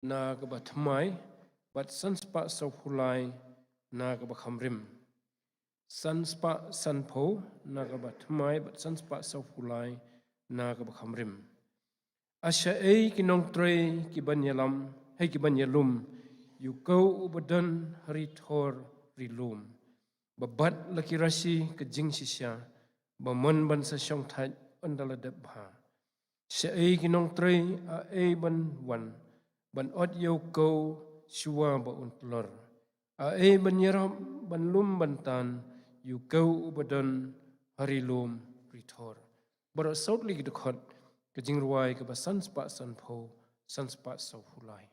na ka ba thamai bat sanspa so hulai na ka ba khamrim sanspa sanpho na ka ba thamai bat sanspa so hulai na ka ba khamrim asha ei ki nong tre ki banyalam hei ki banyalum yu kau ubadan hari thor rilum babat laki rasi ke jing sisya baman ban sa syong thai andala debha sha ei ki nong tre a ei ban wan ban ot yo kau shua ba untlor a ei ban yaram ban lum ban tan yu kau ubadan hari lum rithor bara saut ligi dekhot ke jing ruai ke ba sanspa sanpho sanspa sau hulai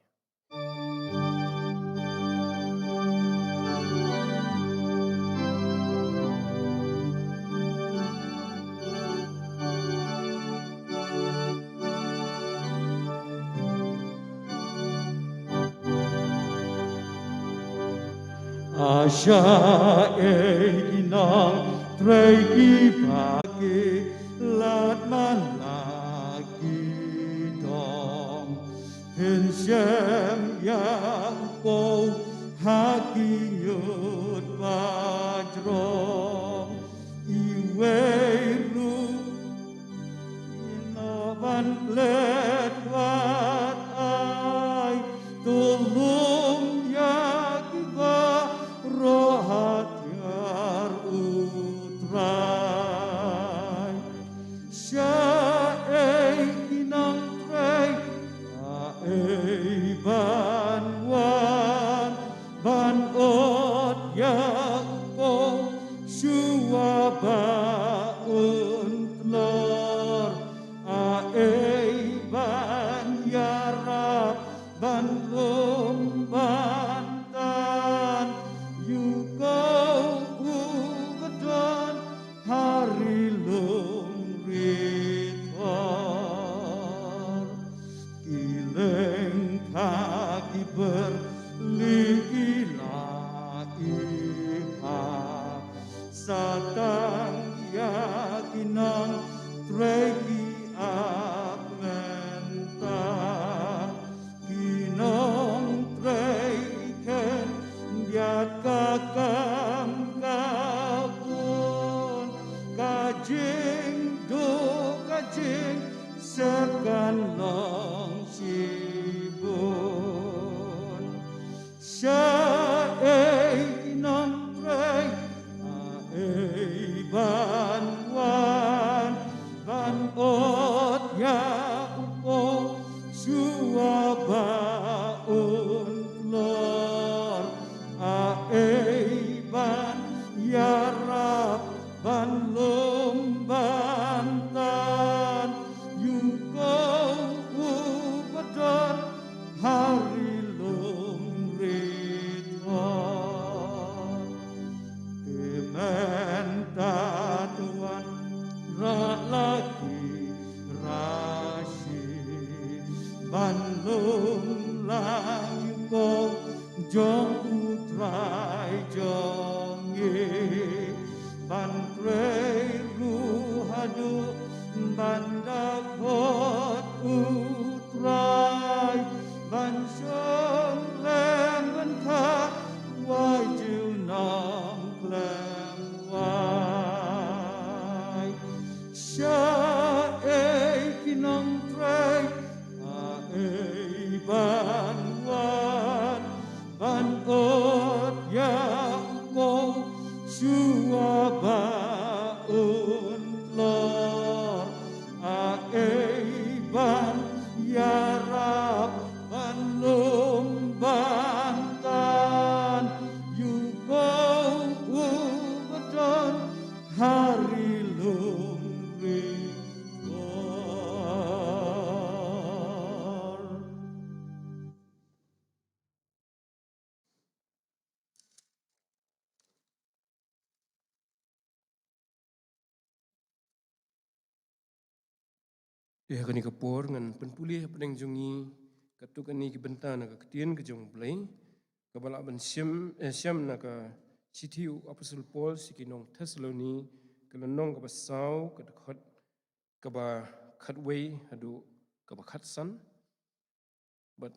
Asha eginang treki pagi lat man lagi dong Hensem yang kau haki nyut wajrong Iwe ru inovan let wat ai tulum rohatyar utrai syaei kinang trei aei ban wan ban ot yang ko shua ba untlor aei ban yarap ban lum ban hari lum rithor kileng kaki berligi laiha satang yakinang treki akmenta kinong treken diat kakam kajing do kajing sekan long sibun syaei nong trei aei ban wan ban ot ya upo suaba untlor aei ban yarap ban lum ban tan yu kau ubadan hari lum rithor kemen tatuan ra lagi rasi ban lum lang yu kau jong utrai jongi ban trei ruhadu banda khot utrai ban song lem ban kha wai jiu nam klem wai sha ei kinong trei a ei ban wan ban ot ya ko shua ba untlor aei ban yarap ban lum ban tan yu kau ubadan hari lum rithor kani kapor ngan penpulih peneng jungi katuk ani ki bentana ka ketien ke jong blai kabala ban syam na ka sitiu apostle paul sikinong Thessaloni kelenong ka basau ka khot ka ba khatwei hadu ka ba khatsan but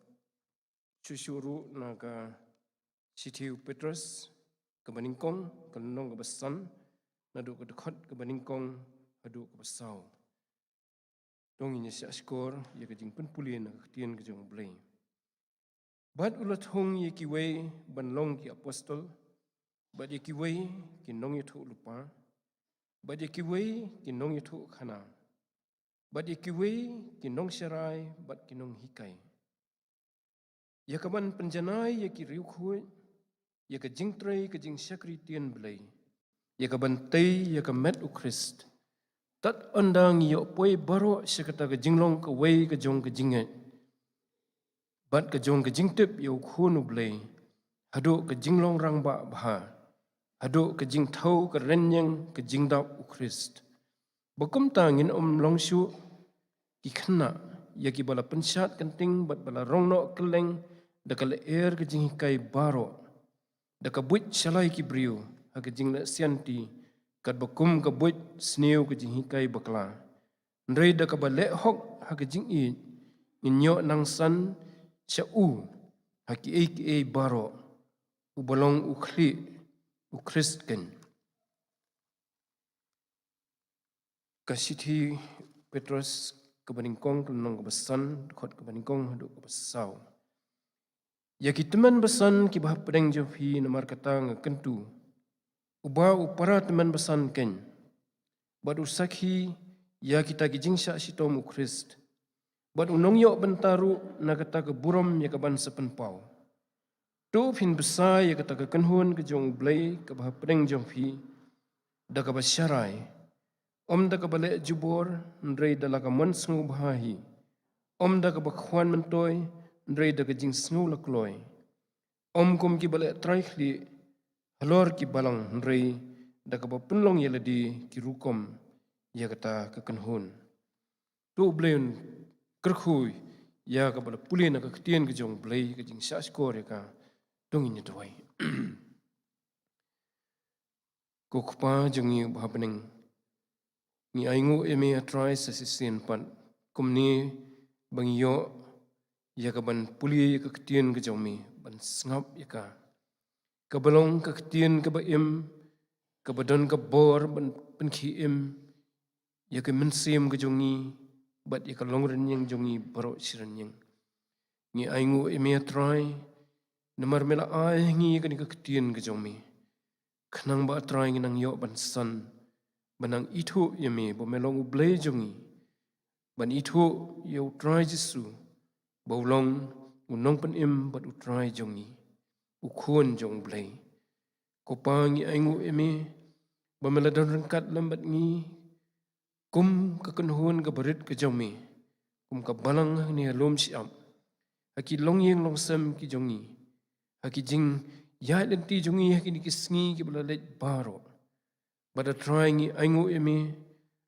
Syusyuru naga Sitiu Petrus kebaningkong kenong kebesan nadu kedekot kebaningkong adu kebesau. Dong ini siak skor ya kejing penpulien nak ketien kejong blay. Bad ulat hong ye kiwei banlong ki apostol, bad ye kiwei ki nong ye tu lupa, bad ye kiwei ki nong ye tu khana, bad ye kiwei ki nong syarai, bad ki nong hikai. Ya kaban penjanai ya ki riu khui, ya ka jingtrai ka jing syakri tien blay, ya kaban tei ya ka met u Christ. Tat ondang yo poi baro syakata ka jinglong ka wei ka jong ka jinget. Bat ka jong ka jingtip yo khunu blay, hadu ka jinglong rang ba bha, hadu ka jing thau ka renyang ka jingdap u Christ. Bakum tangin long syu ki khna ya ki bala pensyat kenting bat bala rongno keleng da ka leer ka jing hikai baro, da ka buit syalai ki briu ha ka jing la sianti kat bakum ka buit sniu ka jing hikai bakla. Ndrei da ka ba le hok ha ka jing i nyo nang san cha u ha ki e baro u bolong u khli u Christken. Kasiti Petrus kebaningkong kenong kebesan khot kebaningkong hadu kebesau. Ya ki teman besan ki bah pedeng jofi namar kata ngakentu. Uba upara teman besan ken. Badu sakhi ya kita ki jingsya sitom u Christ. Badu nong yok bentaru na kata ke buram ya ke ban sepenpau. Tu pin besar ya kata ke kenhun ke jong blay ke bah pedeng jofi da ke basyarai. Om da ke balik jubor ndrei da la ke mon sengu bahahi. Om da ke bakhwan mentoy ndrei da ke jing sengu lakloy. Om kum ki balik traikli halor ki balang ndrei da ke bapenlong ya ledi ki rukom ya kata ke kenhun. Tu blayn kerkhui ya ke balik pulih na ke ketien ke jong blay ke jing syak skor ya ka dongin ya tuai. Kokpa jongi bahapeneng ni aingu eme atrai sasisen pan kumni bangyo ya ka ban puli ya ka ketien ke jomi ban sngap ya ka kabalong ka ketien ka baim ka badan ka bor ban penki im ya ka mensim ke jongi bat ya ka longren yang jongi baro siran yang ni aingu eme atrai namar mela ai ngi ka ni ka ketien ke jomi kenang ba atrai ngi nang yo ban san banang itu yami bomelong ublay jongi ban itu yo try Jesu bawlong unong pen im bat utry jongi ukun jong blay kopangi aingu emi bameladon rengkat lambat ngi kum kekenhun ke berit ke jomi kum ke balang ni halom siam haki long yeng long sem ki jongi haki jing ya lenti jongi haki ni kisngi ki balalet baro pada trying aingu emi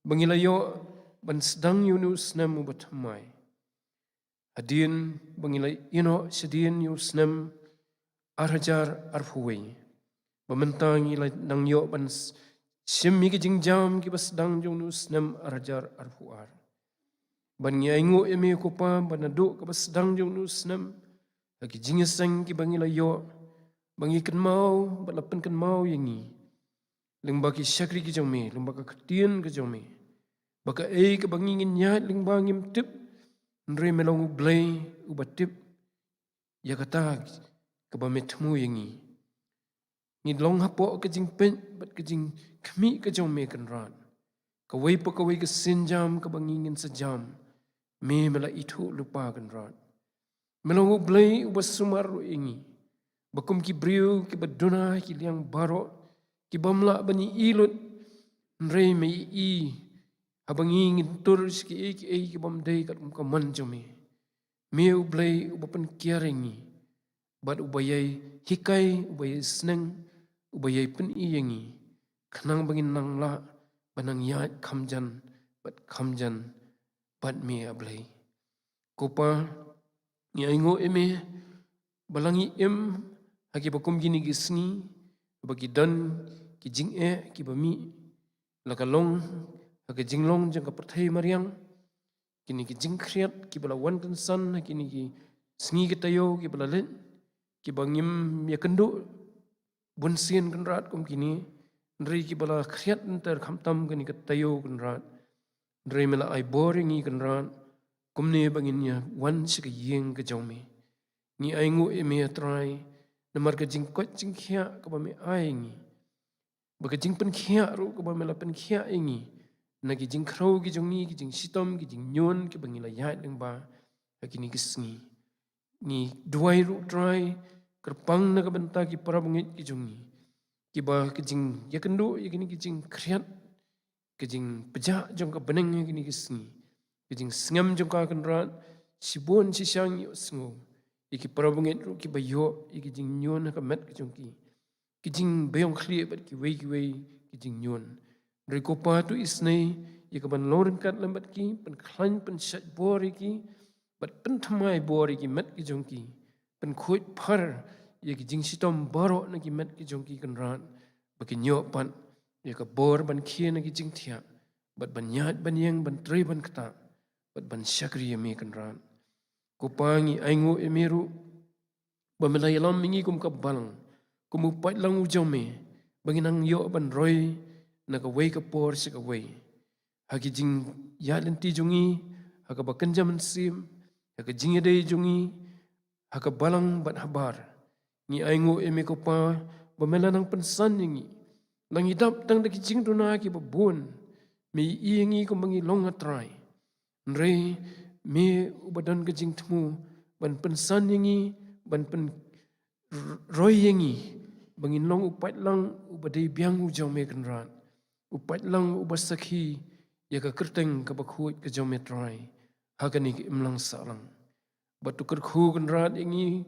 bangilayo ban sedang yunus nam ubatmai hadin bangilay ino sedin yunus nam arhajar arfuway bamentang ilay nang yo ban simi ki jingjam ki basdang yunus nam arhajar arfuar ban aingu emi ko pa banadu ka basdang yunus nam haki jingesang ki bangilayo bangikan mau balapan kan mau yangi lengba ki syakri ki jongme, lengba ka ketien ke jongme. Baka ke bangingin nyat lengba ngim tip, nre melong ublay ubat tip, ya kata ke bametmu yangi. Ngidlong hapo ke jing pen, bat ke jing kemi ke jongme kenran. Kawai pa kawai ke senjam ke bangingin sejam, me mela itu lupa kenran. Melong ublay ubat sumaru yangi. Bakum ki briu ki baduna ki liang barok, ki bamla bani ilut nrei mei i abangi ngitur ki bam dei kat ka manjome meu blai ubapan kiarengi bad ubayai hikai ubayai sneng ubayai pen i yangi khnang bangin nang la banang yat khamjan bad me ablai kopa ni aingo eme balangi em haki bakum gini gisni bagi dan ki jing ki bami lakalong haka jinglong jang ka perthai mariang kini ki jing kriat ki balawan kan san kini ki Sengi kita yo ki balalit ki bangim ya kendo bunsian kan rat kum kini ndri ki bala khriat ntar khamtam kan ka tayo kan rat ndri mela ai boring i kan rat kum ne bangin ya wan sik yeng ka jome ni ai ngu e me try namar ka jing kot jing khia ka ba me ai ngi ba ka jing pen khia ru ka ba mela pen khia ingi na ki jing khrau ki jong ni ki jing sitom ki jing nyon ki bangila ya leng ba ka kini kisngi ni duai ru try kerpang na kabenta ki para bungit ki jungi ki ba ki jing ya kendo ya kini ki jing kriat ki jing peja jong ka beneng ya kini kisni ki jing sngam jong ka kenrat sibon si syang yo sngo ki para bungit ru ki ba yo ki jing nyon ka met ki jong ki jing bayong khli bat ki wei ki jing nyon riko pa tu isnei ya ka ban loren kat lambat ki pen khlan pen shat bori ki bat pen thamai bori ki met ki jong ki pen khoi phar ya ki jing sitom baro na ki met ki jong ki kan ran ba ki nyo pan ya ka bor ban khie na ki jing thia bat ban nyat ban yeng ban tre ban kata bat ban syakri ya me kan ran ko pangi aingo emeru ba melai lam mingi kum ka balang kum upat lang u jome banginang yo ban roi na ka wei ka por se ka wei ha ki jing ya len ti jongi ha ka ba kanjam sim ha ka jing dei jongi ha ka balang bat habar ni aingo eme ko pa ba mela nang pensan ngi nang idap tang de jing duna ki ba bon mi ingi ko mangi long atrai nre me ubadan ke jing tmu ban pensan ngi ban pen roi ngi bangin long upat lang ubadei biang u jome kan ran upat lang ubasakhi ya ka kerteng ka ba khut ka jome trai ha ka ni imlang salang batukar khu kan ran ngi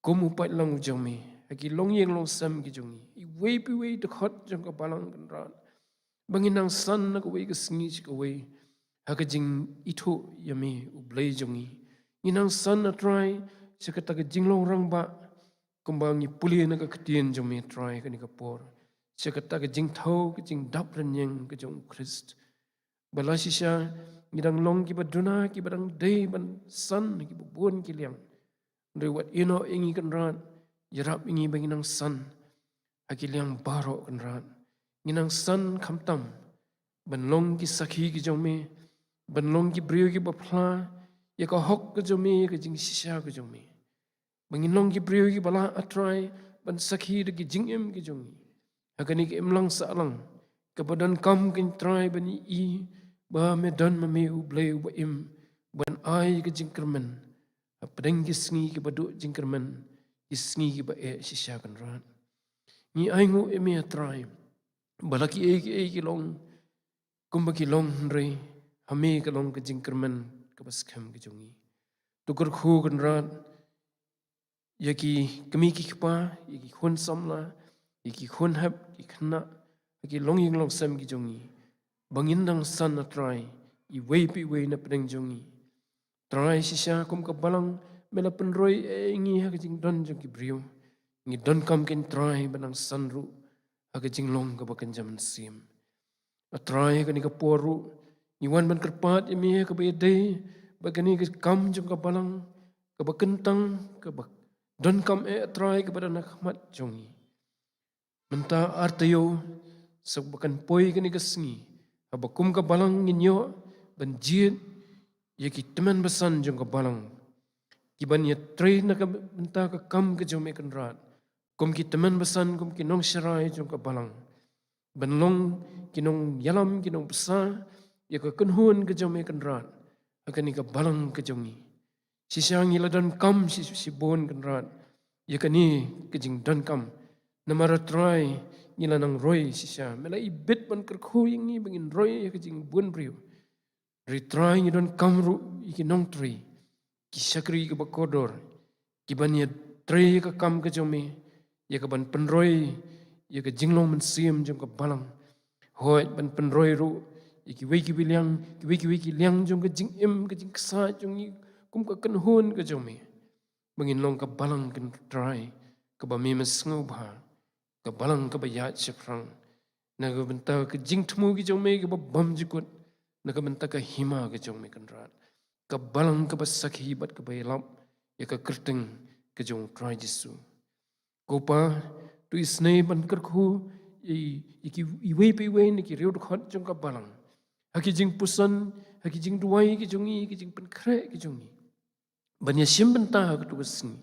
kum upat lang u jome aki long yeng long sam ki jongi I wei pi wei de khot jong ka balang kan ran bangin nang san na ka wei ka sngi ka wei ha ka jing itho yame u blai jongi inang san na try sekata ka jing long rang ba kumbangi puli na ka ktien jome try ka ni ka por sekata ka jing thau ka jing dap ran yeng ka jong Christ balasisha ngidang long ki baduna ki badang dei ban san ki bon ki liang rewat ino ingi kan ran yarap ingi banginang san aki liang baro kan ran nginang san khamtam banlong ki sakhi ki jome banlong ki brio ki bapla ya ka hok ka jome ka jing sisha ka jome banginong ki brio ki bala atrai ban sakhi de ki jingem ki jongi hakani ki imlang salang ka badan kam kin trai bani I ba me dan ma me u blai u im ban ai ka jingkermen padang ki sngi ki badu jingkermen ki sngi ki ba e sisha kan ran ni aingu eme trai balaki e ki long kumba ki long re hame ka long ka jingkermen ka bas kham ki jongi tukur khu kan ran yaki kami ki kpa yaki khon samla yaki khon hab ki khna yaki long ying long sam ki jongi bangin nang san na try I wei pi wei na pedang jongi try sisha kum ka balang mela penroi ngi ha jing don jong ki brio ngi don kam ken try banang san ru ha jing long ka bakan jaman sim a try ka ni ka poru ni wan ban kerpat imi ka be dei bagani ka kam jong ka balang ka bakentang ka bak don kam try ka badana khmat jongi menta artayo sak bakan poi ka ni ka sngi abakum ka balang nginyo banjit yaki teman besan jong ka balang kiban ya tre na ka menta ka kam ka jome kan rat kum ki teman besan kum ki nong sharai jong ka balang banlong ki nong yalam ki nong besa ya ka kunhun ka jome kan rat akan ka balang ka jongi sisang ila dan kam si bon kan rat ya kani ka jing dan kam namara try ngila nang roy sisa mela ibet ban kerkhu ni bangin roy ya ka jing bon brio retry ni don kamru iki nong tri ki sakri ka bakodor ki ban ya tri ka kam ka jome ya ka ban penroy ya ka jinglong men sim jong ka balang hoi ban penroy ru iki wei ki liang jong ka jing em ka jing sa jong ni kum ka kan hon ka jome bangin long ka balang kan try ka ba me mes ngau ba ka balang ka ba ya chefrang na ka benta ka jing thmu ki jong me ka ba bam jikut na ka benta ka hima ka jong me kan rat ka balang ka ba sakhi bat ka ba lap ya ka kerteng ke jong try Jesu. Kopa tu isnei ban kerku iki iwe pe iwe ni ki riu khot jong ka balang. Haki jing pusan, haki jing duai ki jongi, ki jing pen kre ki jongi. Banya sim benta ka tu kesni.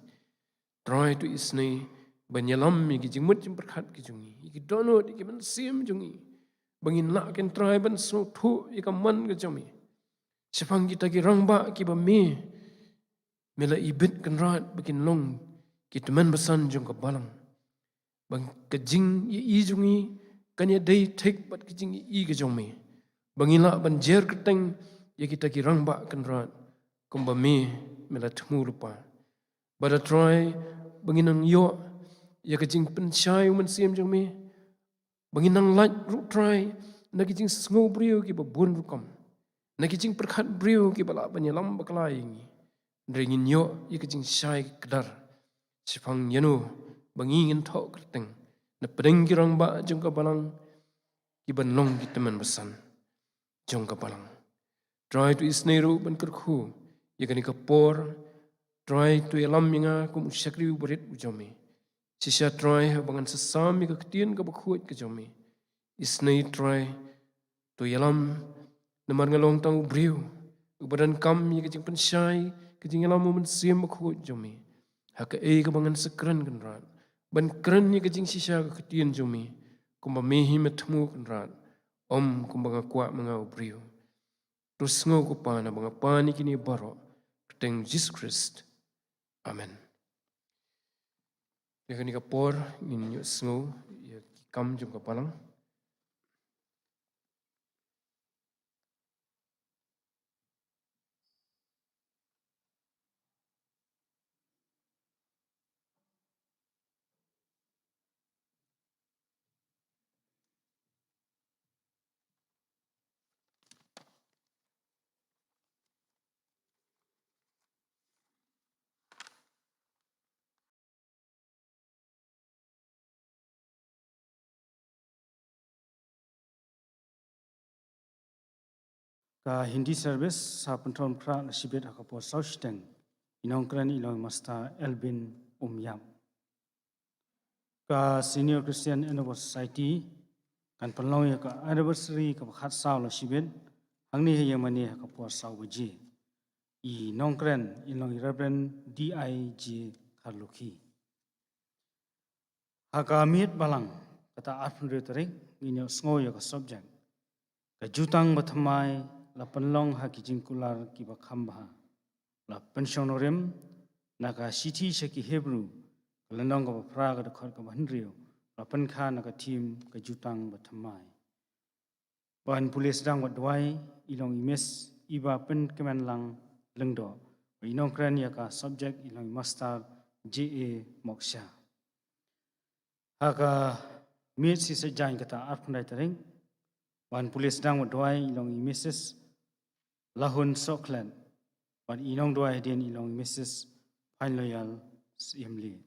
Try tu isnei banya lam ki jing mut jing perkhat ki jongi. Iki dono iki ban sim jongi. Bangin nak ken try ban so thu ika man ka jongi. Sepang kita ki rangba ki ba me mela ibit kan rat bikin long ki teman besan jong ka balang. Bang kejing i jongi kanya day take bat kejing i ke jong me. Bangila ban jer keteng ya kita ki rangba kan rat kumba me mela temu rupa. Bada try banginang yo ya kejing pensyai man siam jong me. Banginang light ru try na kejing sngo brio ki ba bun rukam. Na kejing perkhat brio ki bala banyalam baklai ngi. Dringin yo ya kejing syai kedar. Sipang yanu bangingin tok keteng. Na pedeng ki rangba jong ka balang ki ban long ki teman besan. Jong ka balang. Try tu isneru ban kerku. Ya kani kapor. Try tu yalam yang kum syakri berit ujome. Sisa try bangan sesam ka ketien ka bakhuat ka jome. Isnei try tu yalam namar ngalong tang ubriu. Ubadan kam ya kejing pensyai kejing yalam mun sim bakhuat jome. Haka ka bangan sekran kan rat. Ban kran ya kejing sisa ka ketien jome. Kumba mehi metemu kan rat. Om kumba kuat manga ubriu. Terus ngau ko pa na mga pani kini baro peteng Jesus Christ. Amen. Ya kani kapor ngin yu ngau ya kam jong kapalang. Ka Hindi service sa pentron pra na sibet akapo sausteng inong kran ilong Master Elvin Umyam. Ka Senior Christian Anniversary Society kan penlong ya ka anniversary ka khat saw la sibet hangni he yamani akapo saw baji. I nong kran ilong Reverend DIG Karluki. Haka miet balang kata arpun retaring inyo sngo ya ka subject. Ka jutang bathamai la penlong ha kijing kular ki bakhamba la pensionorim naga city shaki Hebrew lanong ka praga de khot ka bandrio la penkha naga team ka jutang bathamai ban pulis dang wadwai ilong imes iba pen kemenlang lengdo inong kran ya ka subject ilong master JA Moksha haka mit si sejain kata arpundai tering ban pulis dang wadwai ilong imeses lahun Sokland, ban inong doa hedian ilong Mrs. Pain Loyal Siamli.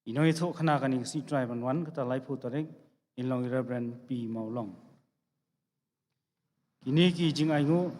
Inong itu kena kani si tribe ban kata laipu tarik ilong Reverend P. Maulong. Kini ki jing aingu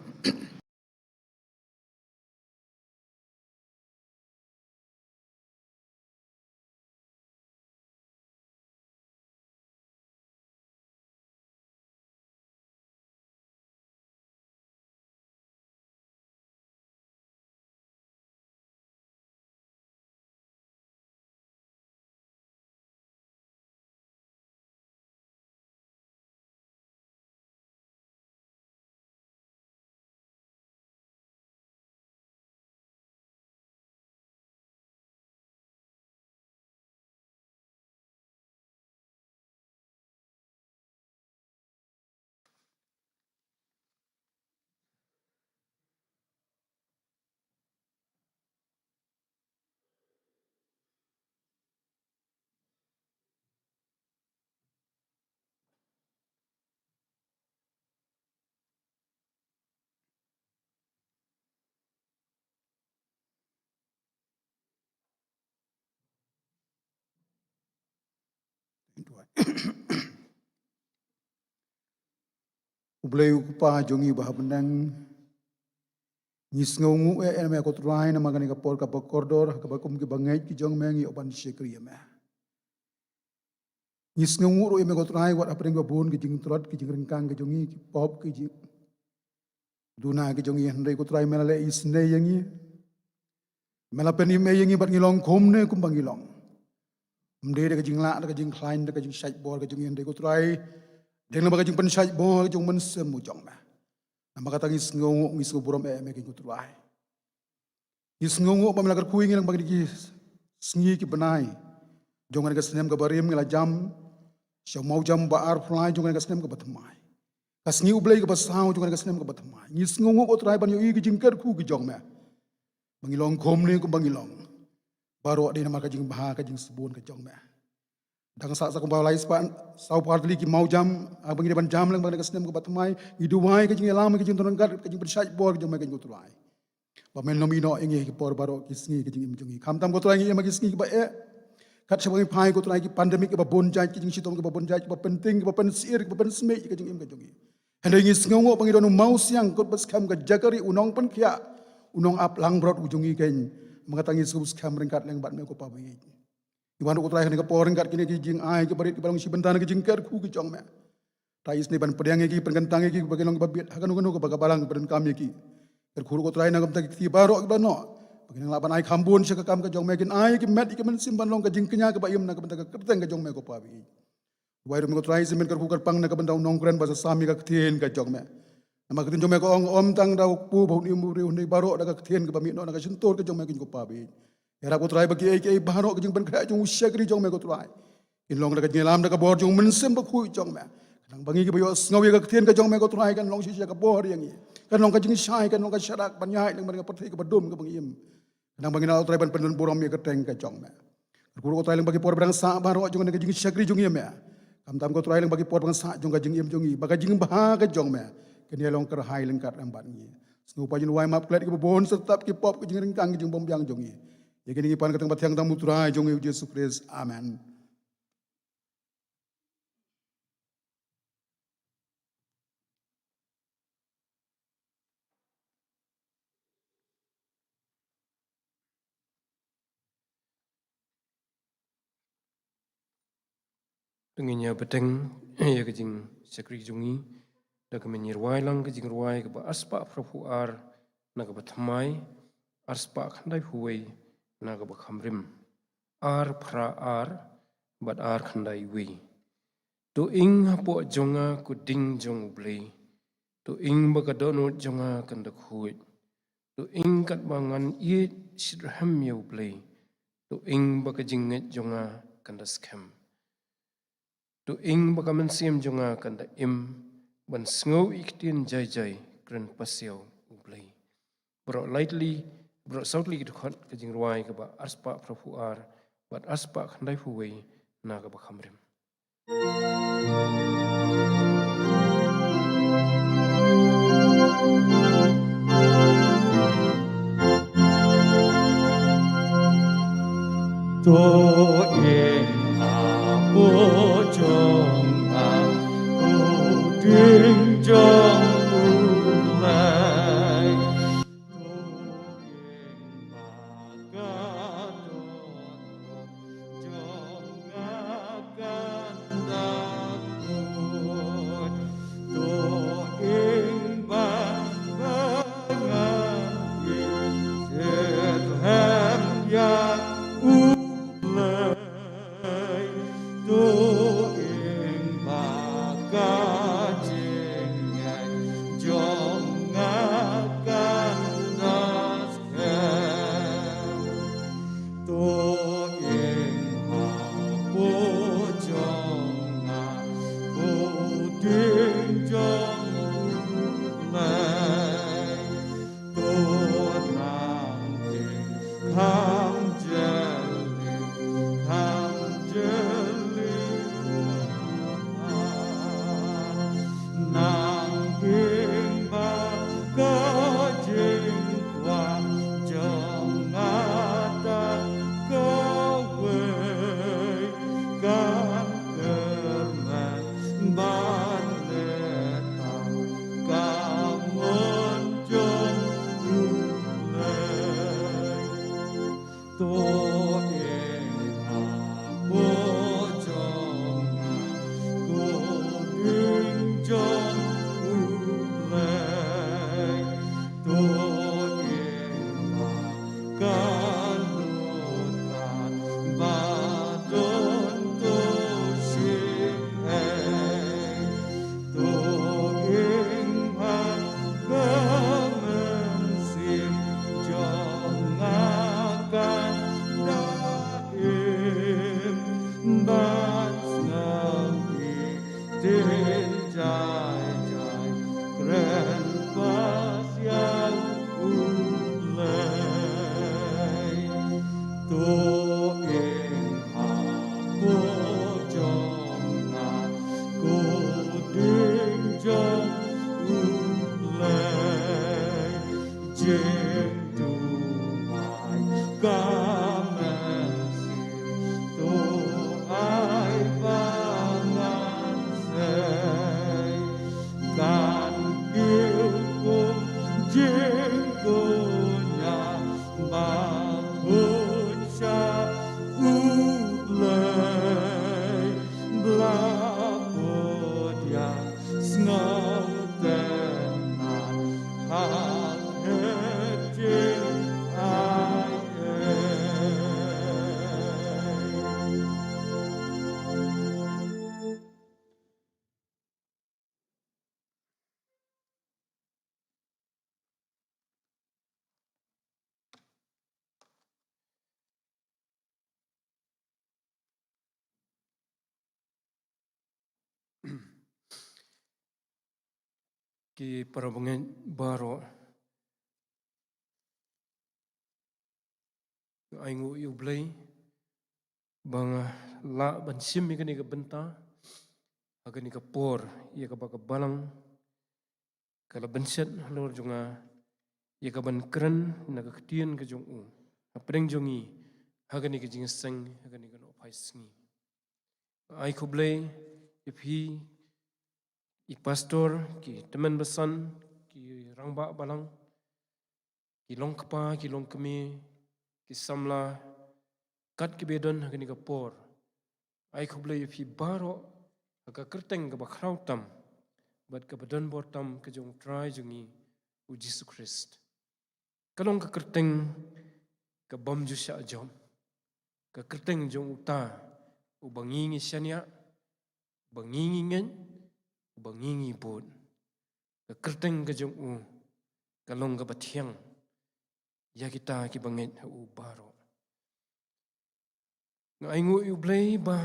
Ublay upa jongi bahabenang Ngis ngungu me ko trai na magani ka por ka kordor ka bakum ki bangai ki jong mengi opan shekri me. Ngis ngungu ro me ko trai wat apring ka bon ki jing trot ki jing rengkang ki jongi ki pop ki jing duna ki jongi handai ko trai mela le isne yangi mela peni me yangi bat ngilong komne kum bangilong. Mde ka jing la ka jing klein ka jing shait bor ka jongi handai ko trai deng na ka jing pen shait bor ka jong men semu jong me. Nama kata ngis ngungu buram me ki kutrai. Ngis ngungu pa melakar kuing ilang bagi ki sngi ki benai. Jongan ka senem ka barim ngila jam. Siya mau jam baar fulai jongan ka senem ka batamai. Ka sngi ublay ka basaw jongan ka senem ka batamai. Ngis ngungu ko trai ban yo ki jingker ku ki jong me. Bangilong komne ko bangilong. Baro di nama ka jing baha ka jing sebun ka jong me. Dang sa kumpaw lais pa sau partli ki mau jam abang ban jam lang bang ka senem ka batamai iduwai ka jing elam ka jing torangkat ka jing bersaj bor ka jong me ka ngutrai. Bamen nomino ingi ki por baro ki sngi ki jing imjungi kamtam ko trai ngi ma ki sngi ki ba kat sebagai pai ko trai ki pandemik ki ba bonjai ki jing sitom ki ba bonjai ki ba penting ki ba pensir ki ba pensme ki jing im ka jongi. Handai ngi sngongo bang idonu mau siang ko bas kam ka jakari unong pen kia unong ap lang brot ujungi ken mengatangi subs kam rengkat leng bat me ko pa bi. Iwan ko trai ka por rengkat kini ki jing ai ki barit ki balong si bentana ki jing ker ku ki jong me. Tais ni ban pedang ki pergentang ki bagelong babit hakan ko ka bagabalang pen kami ki. Kerkhuru ko trai na kam tak ti baro ki bano. Baginang laban ai khambun sa kam ka jong me kin ai ki met ki men simban long ka jing kenya ka bayim na ka bentang ka kerteng ka jong me ko pa bi. Wai rum ko trai semen kerku kerpang na ka bentang nong kren basa sami ka ktien ka jong me. Nama ka jong me ko om tang daw pu bau ni mu ri baro da ka ktien ka bami no na ka sentor ka jong me kin ko pa bi. Era ko trai bagi ai baro ka jing ban kra jong usya kri jong me ko trai. In long da ka nyelam da ka bor jong men sem ba khu jong me. Nang bangi ki bayo ngawi ka ktien ka jong me ko trai kan long si ka bor yang ni. Kan long ka jing sai kan long ka syarak banyai nang ban ka patri ka badum ka bangim. Nang bangi na trai ban pendon borom ya ka teng ka jong me. Guru ko trai lang bagi por berang sa baro jong ka jing syakri jong ye me. Kam tam ko trai lang bagi por berang sa jong ka jing im jong i ba ka jing bah ka jong me. Ken ye long ker hai lang kat ram ban ni. Snu pa jin wai map klet ki bon tetap ki pop ki jing rengkang ki jing bom biang jong i. Ye kini pan ka tang batyang tam mutrai jong i Yesus Kristus. Amen. Denginya beteng ya ke jing sekri jungi da ke menyir wai lang ke jing ruai ke ba aspa prapu ar na ke batmai aspa khandai huwei na ke ba khamrim ar pra ar bat ar khandai wi to ing hapo jonga ku ding jong blei to ing ba ka dono jonga kan da khuit to ing kat bangan ye shirham yo blei to ing ba ka jinget jonga kan da scam to ing baka mensiam jonga kan da im ban sngo iktin jai jai kren pasio ublai bro lightly bro soutly to khot ka jing ruai ka ba aspa prafu ar bat aspa khandai huwei na ka ba khamrim to ing apo jong a u ding jong ulai to ing bagadon jong akan dakut to ing bagangan Sirham yang go ki parabangan baro aingu yu blay bang la ban sim ikani ka benta agani ka por ia ka baka balang kala benset lor junga ia ka ban keren na ka ketien ka jong u apreng jongi agani ka jing seng agani ka no pai sngi ai ko blay if he I pastor ki teman besan ki rangba balang ki long kapa ki long kemi ki samla kat ki bedon hagani ka por ai khuble fi baro ka kerteng ka bakrau tam bat ka bedon bor tam ka jong try jungi u Jesus Christ kalong ka kerteng ka bom ju sha jom ka kerteng jong uta u bangingi syania bangingi ngen bangingi bod ka kerteng ka jong u kalong ka bathiang ya kita ki banget u baro ngai ngu yu blay ba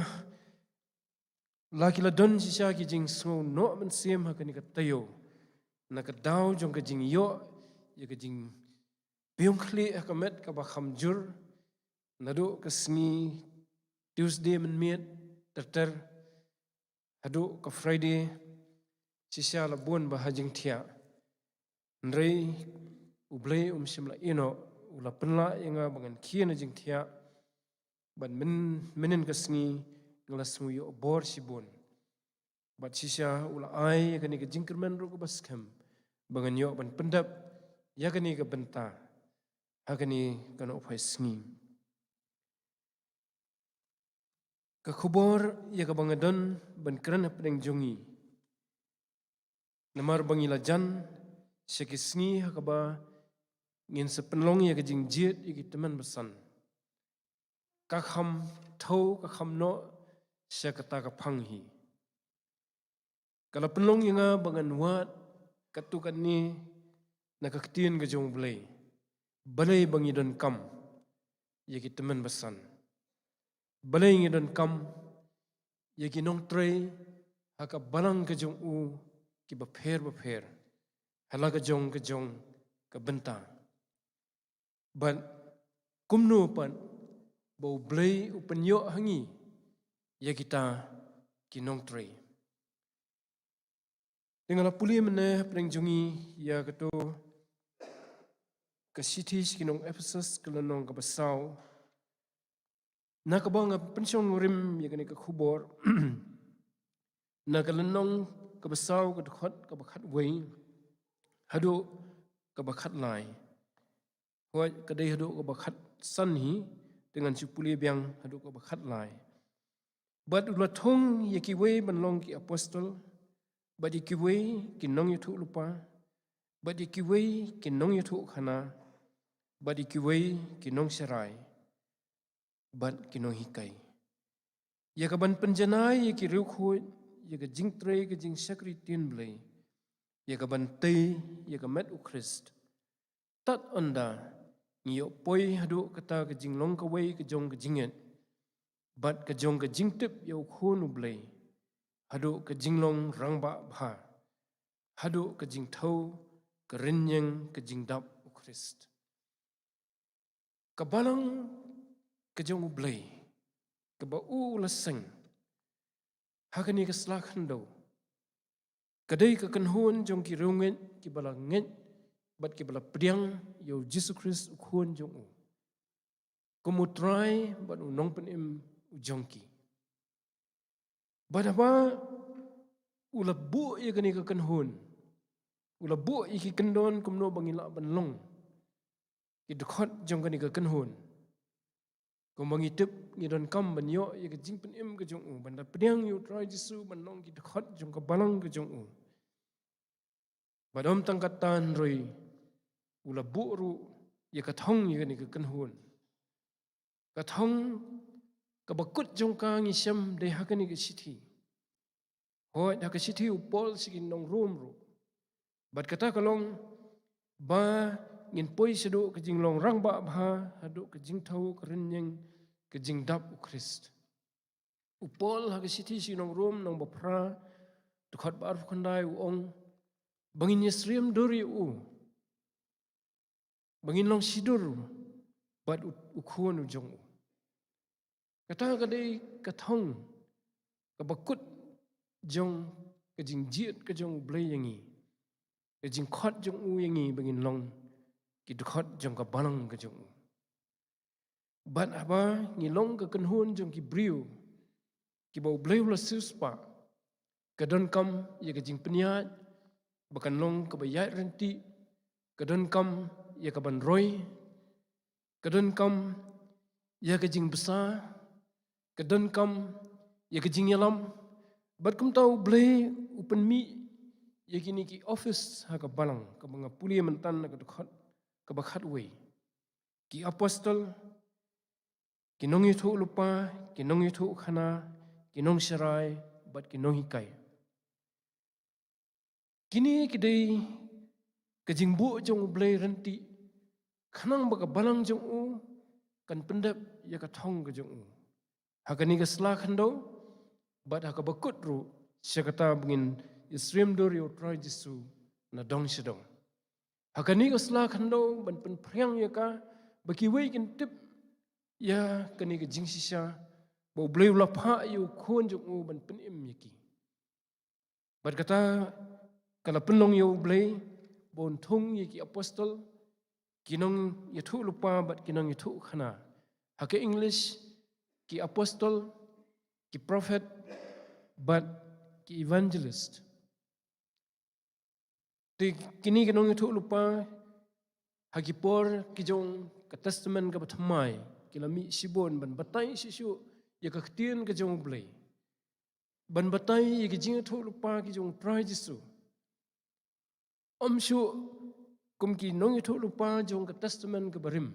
laki la don si sha ki jing so no man sem ha kani ka tayo na ka daw jong ka jing yo ya ka jing biong khli ka met ka ba kham jur na do ka sngi Tuesday man miet ter hadu ka Friday si sha la bon ba hajing thia ndrei u blay simla ino ula penla inga bangan kiana jing thia ban menen ka sngi ngala smu yo bor si bon bat sisa ula ai kani ka jingkerman ro ka baskem bangan yo ban pendap ya kani ka benta hakani kana opai sngi ka khubor ya ka bangadon ban kran apeng jongi namar bangila jan syaki sngi hakaba ngin sepenlong ya ka jing jiet iki teman besan ka kham thau ka kham no syakata ka phanghi kala penlong inga bangan wat katukan ni nakaktiin ka jong blay balay bangi don kam yaki teman besan balay ngi don kam yaki nong tray haka balang ka jong u ki bapher hala ka jong ka benta ban kumno pan bau blay upenyo hangi yakita kinong tray dengan puli mene preng jungi ya kato ka cities kinong Ephesus kelenong ka basau na ka bang pensyong rim ya kani ka khubor na kelenong ka basau ka khot ka bakhat wei hadu ka bakhat lai hoi ka dei hadu ka bakhat san hi dengan si puli biang hadu ka bakhat lai but ulathong yaki wei banlong ki apostol but yaki wei kinong yutu lupa but yaki wei kinong yutu khana but yaki wei kinong serai but kinong hikai yaka ban penjanai yaki riu khoi yaka jing tre ka jing sakri tin blai yaka ban tei yaka met u Christ tat onda ngiyo poi hadu kata ka jing long ka wei ka jong ka jinget but ka jong ka jing tip yo khonu blai hadu ka jing long rangba bha hadu ka jing thau ka renyeng ka jing dap u Christ ka balang ka jong blai ka ba u la seng hakani ka slakhan do kadai ka kanhun jong ki runget ki bala nget bat ki bala priang yo Jesus Christ khun jong u komu try bat u nong pen im jongki badaba ula bu ya kani ka kanhun ula bu iki kendon kumno bangila banlong ki dkhot jong kani ka kanhun ko mangi tip ngi don kam ban yo ya ka jing pen im ka jong u banda priang yo try jisu banlong ki dkhot jong ka balang ka jong u badom tangkatan roi ula bu ru ya ka thong ya kani ka kanhun ka thong ka bakut jong ka ngi syam de hakani ka sithi hoi da ka sithi upol sigin nong room ru bat kata kalong ba ngin poi sedo ka jing long rang ba bha hadu ka jing thau ka renyeng ka jing dap u Christ upol ha ka sithi si nong room nong ba phra tu khat bar khundai u ong bangin Yesriem dori bangin long sidur, bat ukuan ujong kata kadai katong, kabakut jong kajing jiat kajong blay yangi, kajing khot jong yangi bangin long, kidukot jong kabalang kajong bat apa ngilong kakenhun jong kibriu, kibau blay ula suspa, kadon kam ya kajing peniat, bakan long kabayat renti, kadon kam ya kaban roy, kadon kam ya kajing besar, kadon kam ya kajing yalam, bat kum tahu blay upen mi ya kini ki office ha kabalang, kabanga pulia mentan na kadukot, kabakhat way, ki apostol, kinong itu lupa, kinong itu khana, kinong serai, bat kinong hikai. Kini kidai kajing bu jong blay renti, kanang baka balang jong kan pendap ya katong kajong hakani kasla kando, bat haka bakut ru, siya kata bengin Yesriem dori o try jisu na dong sidong. Hakani kasla kando, ban pen priang ya ka, baki way kin tip, ya kani kajing sisya, bau blay ulapa yu kuan jong ban pen im yaki. Bat kata, kalau penlong yu blay, bon thung yaki apostol, kinong yatu lupa bat kinong yatu khana. Hake English, ki apostol, ki prophet, but ki evangelist. Kini kinong yatu lupa, haki por kijong ka testament ka bathamay, kilami sibon ban batay sisu ya kaktian kijong blay. Ban batay ya kijing yatu lupa kijong try jisu. Syu kum ki nong itu lupa jong ke testament ke barim.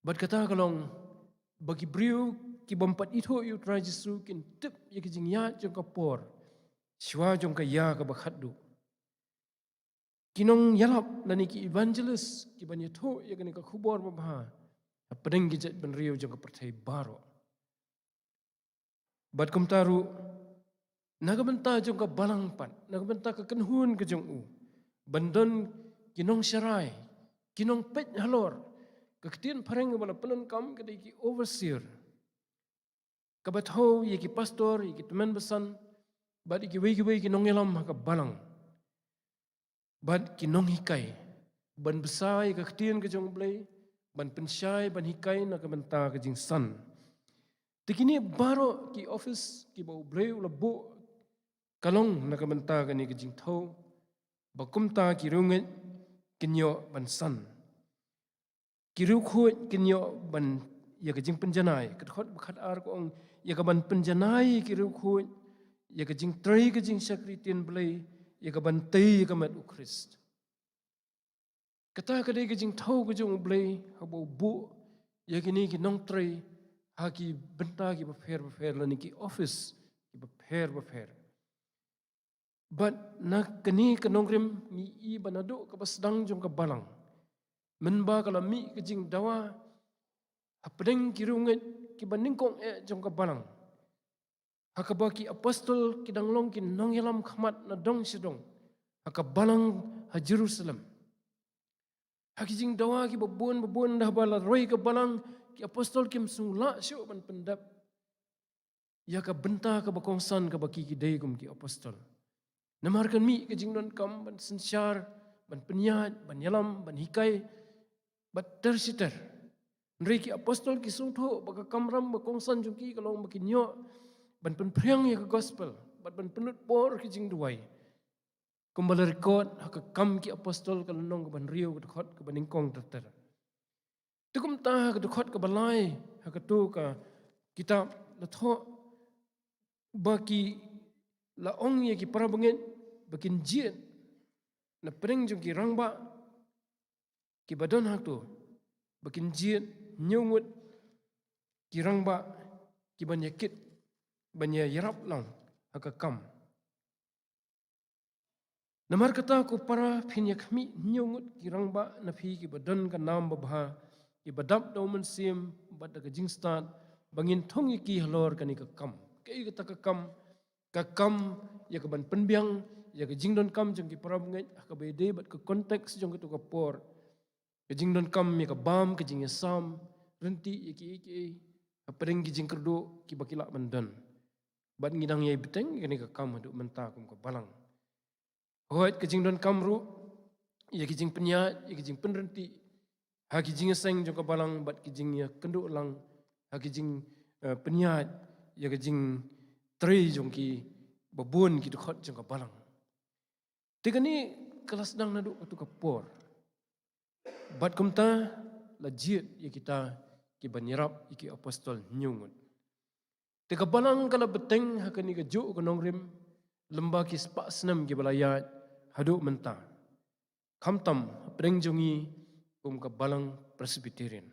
Bat kata kalong bagi briu ki bompat itu yu try Jesu kin tip ya ki jing ya jong ka por. Shwa jong ka ya ka bakhaddu. Kinong yalap nani ki evangelist ki ban itu ya ka khubor babha. Pedeng ki jet ban riu jong ka pertai baro. Bat kum taru nagamenta jong ka balang pat, nagamenta ka kenhun ke jong bandon kinong serai, kinong pet halor, kaktian pareng bala penan kam kadai ki overseer. Kabatho ye ki pastor, ye ki teman besan, bad ki wei kinong yalam ka balang. Bad kinong hikai, ban besai kaktian ke jong blay, ban pensyai ban hikai nagamenta ke jing san. Tikini baro ki office ki bau blay ulabo kalong nakamenta kani kajing thau bakumta kirunget kinyo ban san kiru khut kinyo ban ya kajing penjanai kathot bakhat ar ko ong ya kaban penjanai kiru khut ya kajing trai kajing sakritin blai ya kaban tei kamat ukrist kata kadai kajing thau kajing blai habo bu ya kini ki nong trai haki benta ki bafer lani ki office ki bafer but nak keni kenongrim mi i banado ka basdang jong ka balang menba kala mi kejing dawa hapdeng kirunget ki baningkong jong ka balang hakabaki apostol kidanglong kin nong yalam khamat na dong sidong hakabalang ha Jerusalem hakijing dawa ki babon dah bala roi ka balang ki apostol kim sungla syo ban pendap ya ka benta ka bakongsan ka baki ki deigum ki apostol. Namarkan mi ke jingdon kam ban sensyar, ban peniat, ban yalam, ban hikai, bat tersiter. Nreki apostol ki sungtho baka kamram bakongsan jungki kalau makin nyo ban penpriang ya ke gospel, ban penut por ke jing duai. Kembali rekod haka kam ki apostol kalau nong ke ban riu ke dekhot ke baningkong terter. Tukum ta ke dekhot ke balai haka tu ka kitab latho baki laong ye ki para bengen bakin jiet na pereng jong ki rangba ki badon hak tu bakin jiet nyungut ki rangba ki banyakit banya yarap lang haka kam namar kata ko para pinyak mi nyungut ki rangba na phi ki badon ka nam babha ki badap dauman sim bad ka jingstan bangin thong ki halor kani ka kam kai ka kam kakam ya kaban penbiang ya ke jing don kam jong ki parab ngai ka bede bat ke konteks jong ke por ke jing don kam ya ke bam ke jing ya sam renti ya ki apreng ki jing kerdo ki bakila mandan bat ngidang yai beteng kini ke kam hadu menta kum ke balang hoit ke jing don kam ru ya ki jing penya ya ki jing penrenti ha ki jing seng jong ke balang bat ki jing ya kendo lang ha ki jing penya ya ke jing tri jong ki babun ki khot jong ke balang tiga ni kelas dang nadu tu ke por bat kumta la jiet ya kita ki banyirap iki apostol nyungut tiga balang kala beteng hakani ke jo ke nongrim lemba ki spak senam ki balayat hadu menta kamtam preng jongi ke balang presbyterian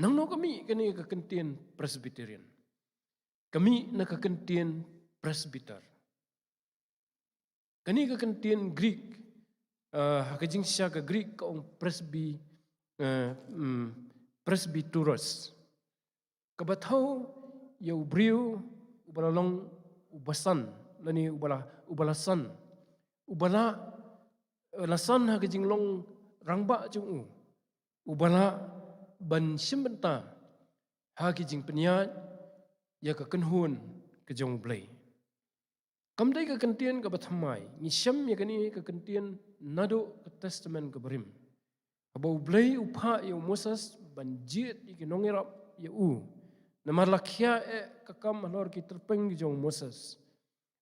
nang no kami kani ke kentian presbyterian kami na ke kentian presbyter kani ke kentian Greek hakajing siya ke Greek kaong presbyteros kabatau ya ubriu ubalalong ubasan lani ubalasan ubala lasan hakajing long rangba jung ubala ban simbenta hakajing peniat ya ke kenhun ke jong blai kamdai ke kentian ke bathamai ni syam ya kani ke kentian nado ke testament ke berim abau blai upha ya Moses banjit iki nongirap ya namar lakhia kakam halor ki terpeng jong Moses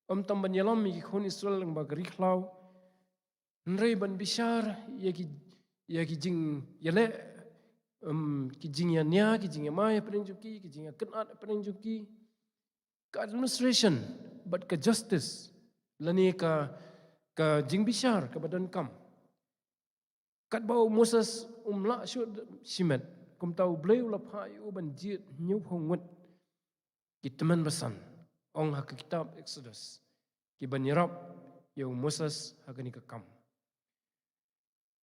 tam banyalam ki khon Israel ng bagri khlaw nrei ban bishar ya ki jing yale ki jing ya nya ki jing ya mai preng juki ki jing ya kenat preng juki ka administration but ke justice lani ka jing bishar ke badan kam kat bau Moses umla syud simet kum tau bleu la phai u ban jit nyu hongwet ki teman besan ong hak kitab Exodus ki banyirap yo Moses hakani ka kam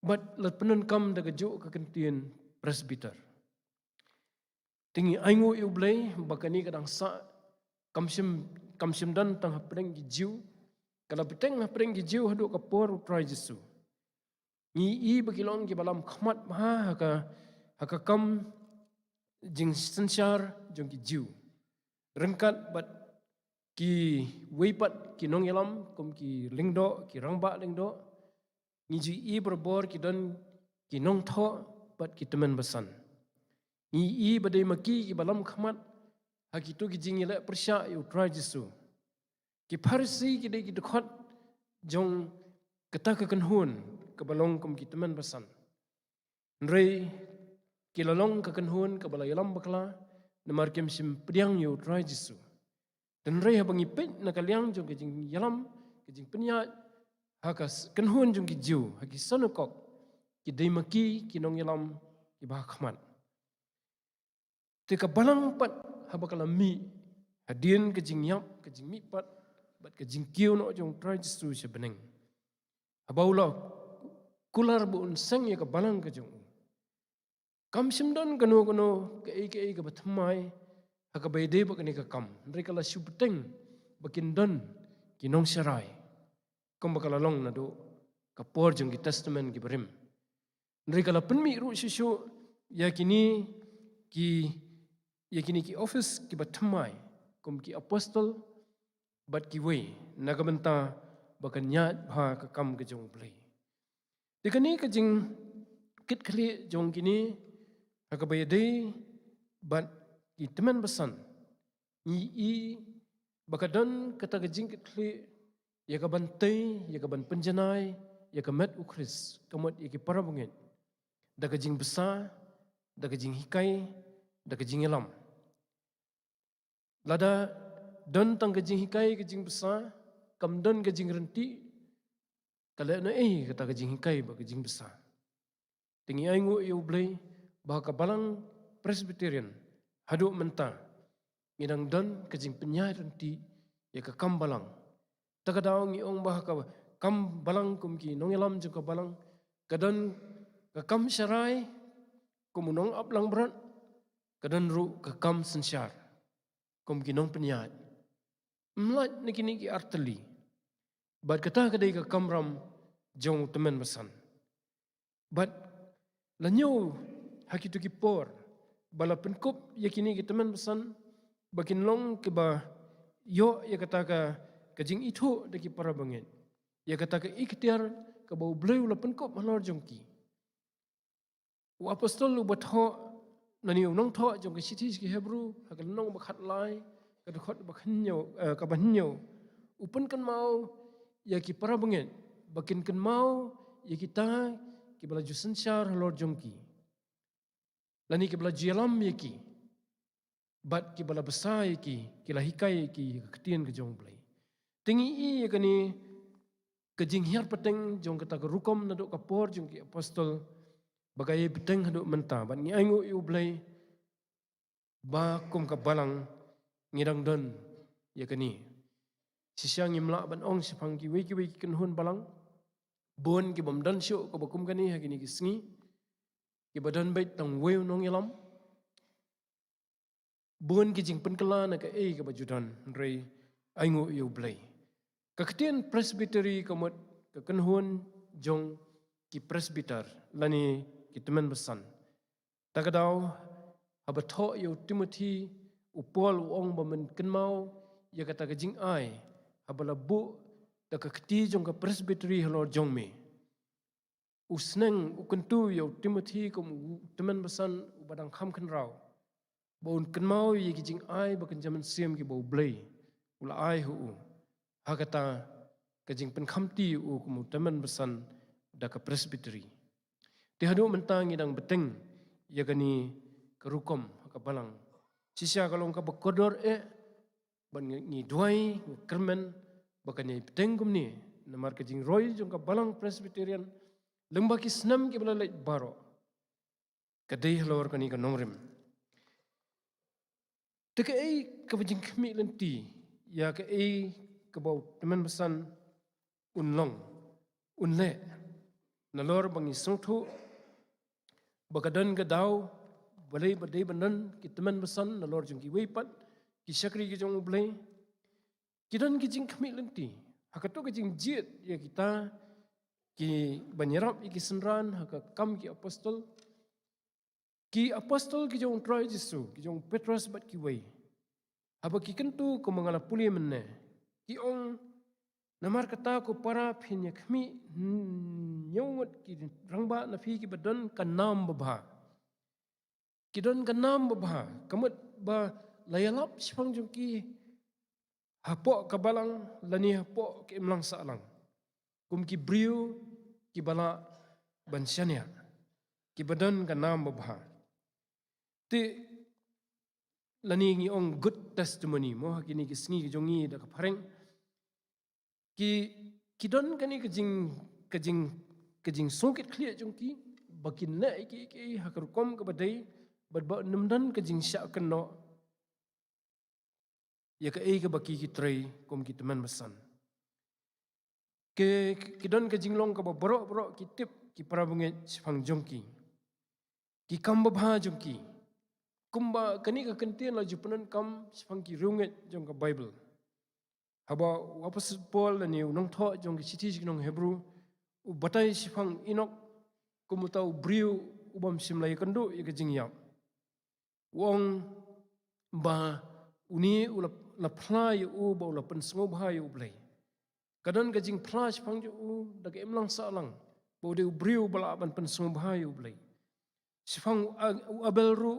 but lat penun kam daga jo ka kentien presbyter tingi aingu yu blai bakani kadang sa kamsim dan tang hapreng gi jiu kala beteng hapreng gi jiu hadu ka por try Jesu ni i bakilong ki balam khmat ma haka kam jing sensyar jong ki jiu rengkat bat ki weipat ki nong yalam kum ki lingdo ki rangba lingdo ni ji i berbor ki don ki nong tho bat ki teman besan ni i badai maki ki balam khmat hakitu ki jing ila persya yu try Jesu ki parsi ki dei ki dekhot jong kata ke kenhun ke balong kum ki teman besan nrei ki lalong ke kenhun ke balai yalam bakla namar kem sim priang yu try Jesu dan rei habang ipet na kaliang jong ke jing yalam ke jing penya hakas kenhun jong ki jiu haki sanukok ki dei maki ki nong yalam ki bah khmat tika balang pat habakala mi hadien ke jing yap ke jing mi pat bat ke jing kiu no jong try Jesu se beneng abaulah kular bu unseng ya ke balang ke jong kam simdan kano ke ke batmai haka baide bakani ka kam mereka la subteng bakin don kinong serai kom bakala long na do ka por jong ki testament ki berim mereka la penmi ru sisu yakini ki office ki batmai kom ki apostol bat ki we nagamenta bakan nyat bha ka kam ke jong blai dikani ka jing kit khli jong kini haka baide bat ki teman besan i bakadon kata gejing kitli ya ka bantai ya ka ban penjanai ya ka met ukris kamot ya ki parabungit da gejing besar da gejing hikai da gejing yalam lada don tang gejing hikai gejing besar kam don gejing renti kala na kata gejing hikai ba gejing besar tingi aingu yu blai bah ka balang presbyterian hadu menta ngidang don kejing penyai renti ya ka kam balang takadaw ngi ong bah ka kam balang kum ki nong yalam jung ka balang kadon ka kam syarai kum nong aplang berat kadon ru ka kam sensyar kum ki nong penyai mlat niki arteli Bat kata kadai ka kamram jong teman besan. Bat lanyo hakitu ki por bala penkop yakini ki teman besan bakin long ke ba yo ya kata ka jing itu deki para bangit. Ya kata ka ikhtiar ka bau bleu la penkop malor jongki. U apostol u batho nani unong tho jong ki sitis ki Hebrew hakal nong bakhat lai ka khot bakhnyo ka banyo upen kan mau ya ki para bangit bakin kan mau ya kita ki bala jusen syar halor jongki. Lani ki bala jialam ya ki bat ki bala besar ya ki lahikai ki ketien ke jong blai. Tingi i ya kani kejing hiar peteng jong kata ke rukom naduk kapor jong ki apostol bagai peteng haduk mentah bat ngi aingu yu blai ba kum ka balang ngidang don ya kani sisyang imla ban ong sipang ki wei kan hun balang bon ki bom dan syu ko bakum kani ha kini ki sngi ki badan bait tang weu nong yalam bon ki jing penkala na ka ka bajudan rei aingu yu blai kaktian presbytery kamot ka kanhun jong ki presbyter lani ki teman besan takadaw habatho yu Timothy upol ong bamen kenmau ya kata ka jing ai habala bu da ka kti jong ka presbytery halor jong me usneng ukentu yu Timothy kum teman besan ubadang kham kan raw baun kenmau ye ki jing ai bakan jaman siam ki bau blai ula ai hu hakata kajing penkhamti u kumu teman besan da ka presbytery ti hadu mentang idang beteng ya kani kerukom ka balang sisya kalong ka bakodor ban ngi duai kermen bakani beteng kum ni namar kajing roy jong ka balang presbyterian lembaki senam ki bala baro kadai halor kani ka nongrim teke ka bajing kami lenti ya ka kebau teman besan unlong unle nalor bangi sungthu bakadan gadau balai badai banan ki teman besan nalor jong ki weipat ki syakri ki jong ublai kidan ki jing kami lenti hakatu ki jing jiet ya kita ki banyarap ki senran haka kam ki apostol ki jong Troy Jesu ki jong Petrus bat ki wei haba ki kentu ko mangala puli menne ki ong namar kata ko para phinya khmi nyongot ki rangba na phi ki badan ka nam babha ki don ka nam babha kamut ba layalap sipang jong ki hapo ka balang lani hapo ki imlang salang kum ki briu ki bala bansyania ki badan ka nam babha ti lani ngi ong good testimony mo hakini ki sngi ki jongi da ka phareng ki don kani kajing songket clear jongki bakin na ki hakar kom ka badai badba numdan kajing sya keno ya ka ka baki ki tray kom ki teman besan ki don kajing long ka boro ki tip ki parabunge sipang jongki ki kamba bha jongki kumba kani ka kentian la jupanan kam sipang ki runget jong ka Bible haba wapas Paul ni unong tho jong citi jong Hebrew u batai sipang inok kumutau briu ubam simlai kandu ya kajing yap wong ba uni ula la plai u ba ula pen sngo bha yu blai kadan kajing pla sipang ju u daga emlang salang bo de briu bala ban pen sngo bha yu blai sipang abel ru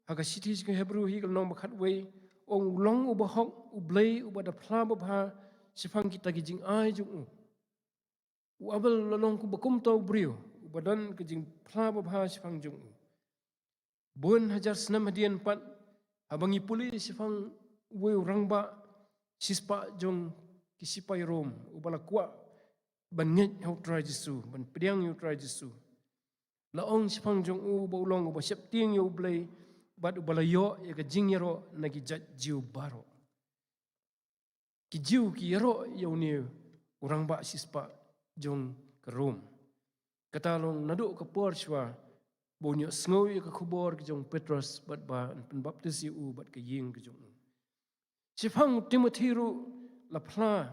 haga citi jong Hebrew hi kal nong bakhat wei ong long ubahok ublay ubada plaba bha sipang kita gijing ai jung u abel lolong ku bakum tau brio ubadan gijing plaba bha sipang jung bun hajar senam hadian pat abangi puli sipang weu rangba sispa jong kisipai rom ubala kwa ban nget hau try Jesu ban pediang yu try Jesu la ong sipang jong u bolong uba sep ting yu ublay bat ubala yo ya ka jing yaro nagi jat jiu baro ki jiu ki yaro yau ni urang ba sispa jong ke rom katalong nadu ka porchwa bonyo sngo ya ka khubor ki jong Petrus bat ba pen baptisi u bat ka ying ki jong sipang Timothy ru la phla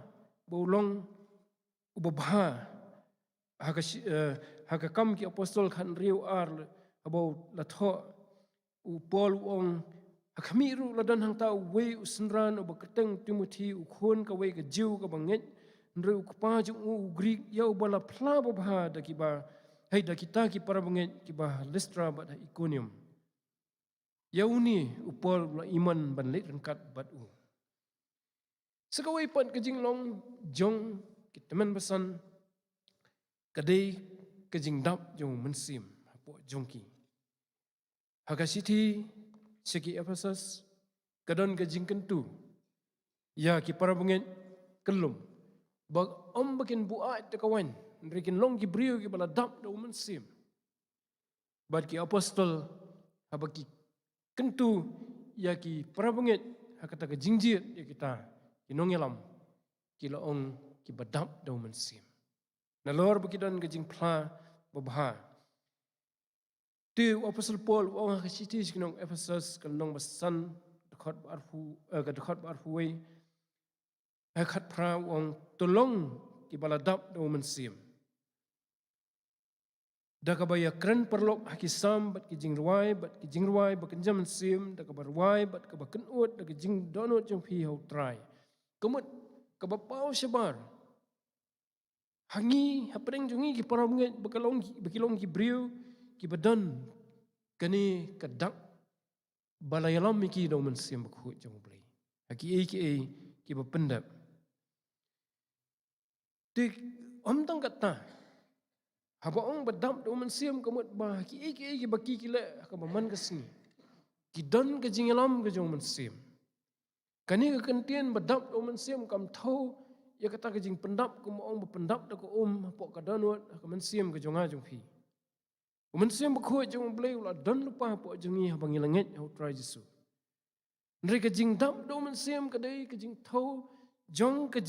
bolong ubabha haka kam ki apostol khan riu ar about la tho u Paul ong hakamiru la dan hang ta we usnran ubakateng Timothy u khon ka we ka jiu ka banget nre ku pa ju u Greek yau bala phla babha da ki ba hai da kita ki para banget ki ba Lystra ba da Iconium yau ni u Paul la iman ban let rengkat bat u sekawai pan kajing long jong ki teman pesan kadai kajing dap jong mensim hapo jongki hagasiti segi Ephesus kadon kajing kentu ya ki para banget kelum bag om bakin buat te kawan rekin long ki brio ki bala dap do mensim bad ki apostol habaki kentu ya ki para banget hakata kajing jit ya kita inongelam kila ong ki badap do mensim na lor bakidan kajing pla babha tu apostol Paul ong hakasiti kinong Ephesus kanong basan dekat barfu we hakat pra ong tolong ki baladap do mensim da kabaya kren perlok hakisam bat ki jing ruai bakenjam mensim da kabarwai bat kabaken ut da jing donot jong phi ho try kemut kabapau sebar hangi hapring jongi ki paramnget bakilong ki brio ki badan kani kadak balayalam ki do mensim bakhu jong blai haki ki bapendap tik om tang kata haba ong badam do mensim kemut ba ki baki kile ka baman kesni ki don ke jingalam ke jong mensim kani ke kentian badap do mensim kam thau ya kata ke jing pendap ku ong bapendap da ko pok ka donot ka mensim ke jonga jong phi mensim bakhu jong blai la don lupa pok jongi habangi langit ho try Jesu ndre ke jing dap do mensim ke dei ke jing thau jong ke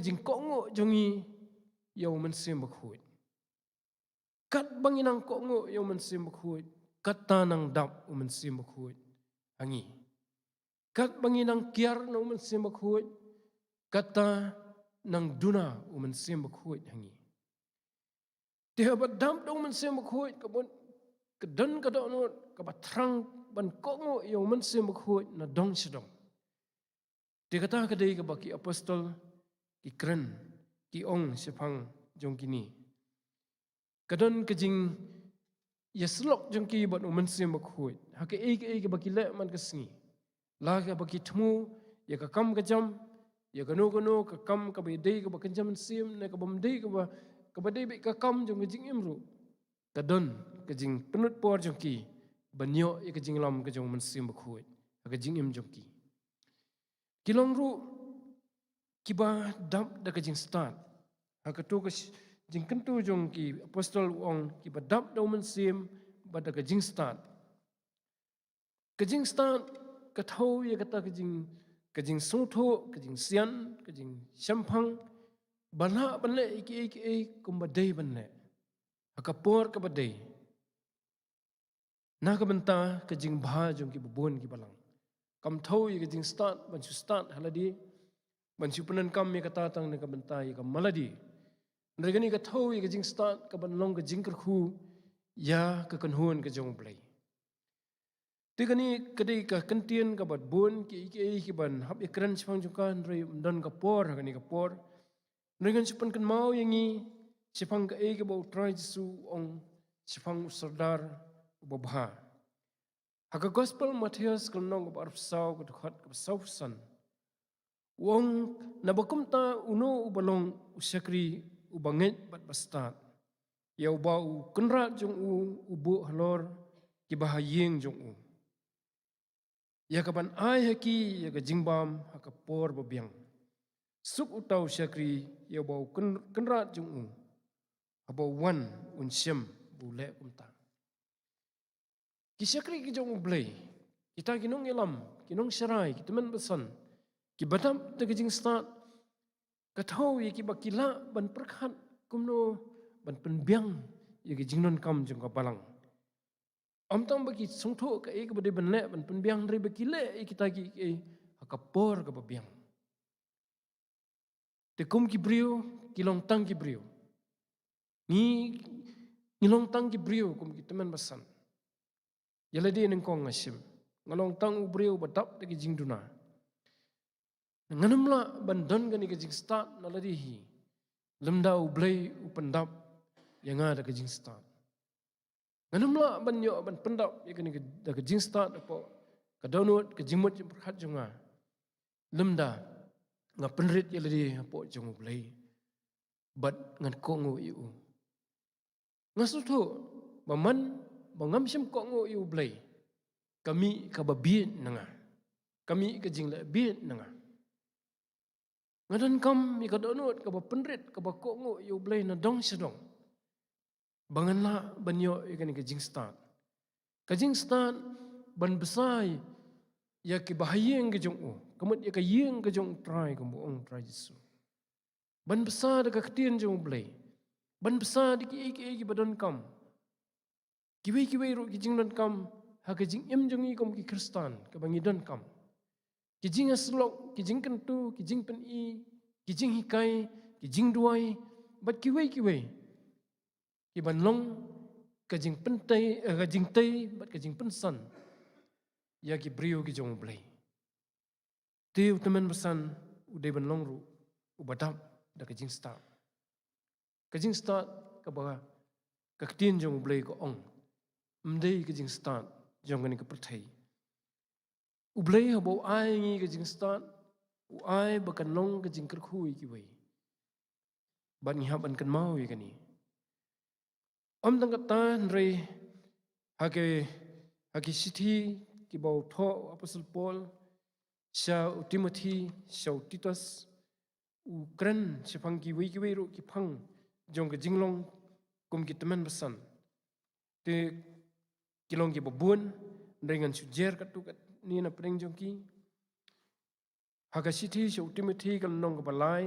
jing kongo jongi yau mensim bakhuit kat banginang kongo yau mensim bakhuit kat tanang dap mensim bakhuit hangi kat banginang kiar no mensim bakhuit kata nang duna mensim bakhuit hangi tiha badam do mensim bakhuit kabon kedan kadon kabatrang ban kongo yau mensim bakhuit na dong sedong dia kata kadai ke baki apostol ki kren ki ong sepang jong kini kadon kejing yaslok jong ki bat mensim bakhuit hake ke baki le man kesni la ka baki thmu ya ka kam ka jam ya ka no ka kam ka be dei ka bakan jam sim na ka bam dei ka ba dei be ka kam jong kejing imru kadon kejing penut por jong ki banyo ya kejing lam ka jong mensim bakhuit ka jing im jong ki kilong ru kiba dam da kejing start hakatu ka jing kentu jong ki apostol ong kiba dam da mensim bada kejing start ka thau ya kata kejing sungtho kejing sian kejing sampang bana banle iki kumbadei banle akapor ka badei na ka benta kejing bha jong ki bubun ki balang kam thau ya kejing start haladi bansu penan kam ya kata tang na ka benta ya ka maladi regani ka thau ya kejing start ka ban long ka jing kerkhu ya ka kanhun ka jong blai tikani kadai ka kentien ka bat bon ki ban hab ikran chang jong kan rei dan ka por kani ka por regan sipan kan mau yangi sipang ka ka bau try Jesu ong sipang sardar babha haka gospel Matthias kan nong ka arfsau ka khat ka sausan wong nabakum ta uno ubalong usakri ubanget bat bastat yau bau kenrat jong ubu halor ki bahayeng jong ya kaban ai haki ya ka jingbam haka por babiang suk utau syakri ya bau kenrat jong abau wan unsyam bule kumta ki syakri ki jong blai kita kinong ilam kinong syarai kita men besan ki badam te kejing start ka thau ye ki bakila ban perkhat kumno ban penbiang ye ki jingnon kam jong ka balang am tang baki sungtho ka ka bade ban le ban penbiang re bakile kita ki ka por ka babiang Te kum ki brio, kilong tang ki brio. Ni long tang ki brio kum ki teman basan. Yala dia nengkong ngasim. Ngalong tang u brio badap de ki jing duna. Nganamla bandon gani ke jing start naladi hi. Lemda u blay u pendap yang ada ke jing start. Nganamla banyo ban pendap ya gani ke jing start apo ke download ke jingmut yang berkat jonga. Lemda nga penrit yaladi apo jong u blay. Bat ngan kongo iu. Ngasutu baman bangamsim kongo iu blay. Kami kababien nanga. Kami kejingla bien nanga. Ngadan kam ika donot kaba penrit kaba kongo iu blay na dong sedong. Banganla banyo ikan kejing start. Kejing start ban besai ya ki bahayeng kejong u. Kamut ya ka yeng kejong try kambuong try Yesu. Ban besar dekat ketien jong blay. Ban besar di ki badon kam. Kiwi ro kijing don kam ha kijing jong i kom ki Kristan ka bangi don kam. Kijing aslok, kijing kentu, kijing pen i, kijing hikai, kijing duai, bat kiwi. Ki ban long kijing pentai, kijing tai, bat kijing pensan. Ya ki brio ki jong blay. Tiu teman pesan udai ban long ru ubadap da kijing start. Kijing start ka ba ka ketien jong blay ko ong. Mdei kijing start jong gani ka perthai. Ublay habo ai ngi kijing start u ai bakan long kijing kerkhui ki wei. Ban ngi haban kan mau i kani. Tang kata nrei hake sithi ki bau tho Apostle Paul sya Timothy sya Titus u kren sipang ki wei ro ki phang jong ke jinglong kum ki teman besan te kilong ki babun dengan sujer katu kat ni na preng jong ki haka sithi sya Timothy kal nong ka balai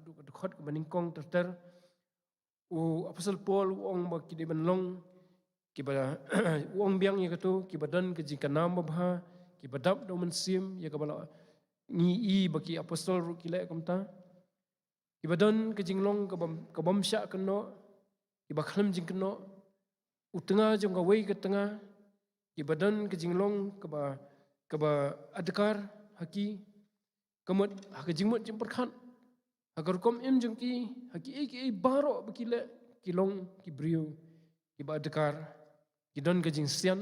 du khot ka baning kong ter u Apostle Paul ong ba ki de ban long ki ba ong biang ye katu ki badan ke jingkanam babha ki badap do mensim ya ka bala ngi i baki apostol ru ki le kamta ki badan ke jinglong ka bamsya keno ki bakhlem jing keno u tengah jong ka wei ke tengah ki badan ke jinglong ka ba adkar haki kamut hak jingmut jing perkhat agar kom jong ki haki baro baki le ki long ki brio ki ba adkar ki don ke jing sian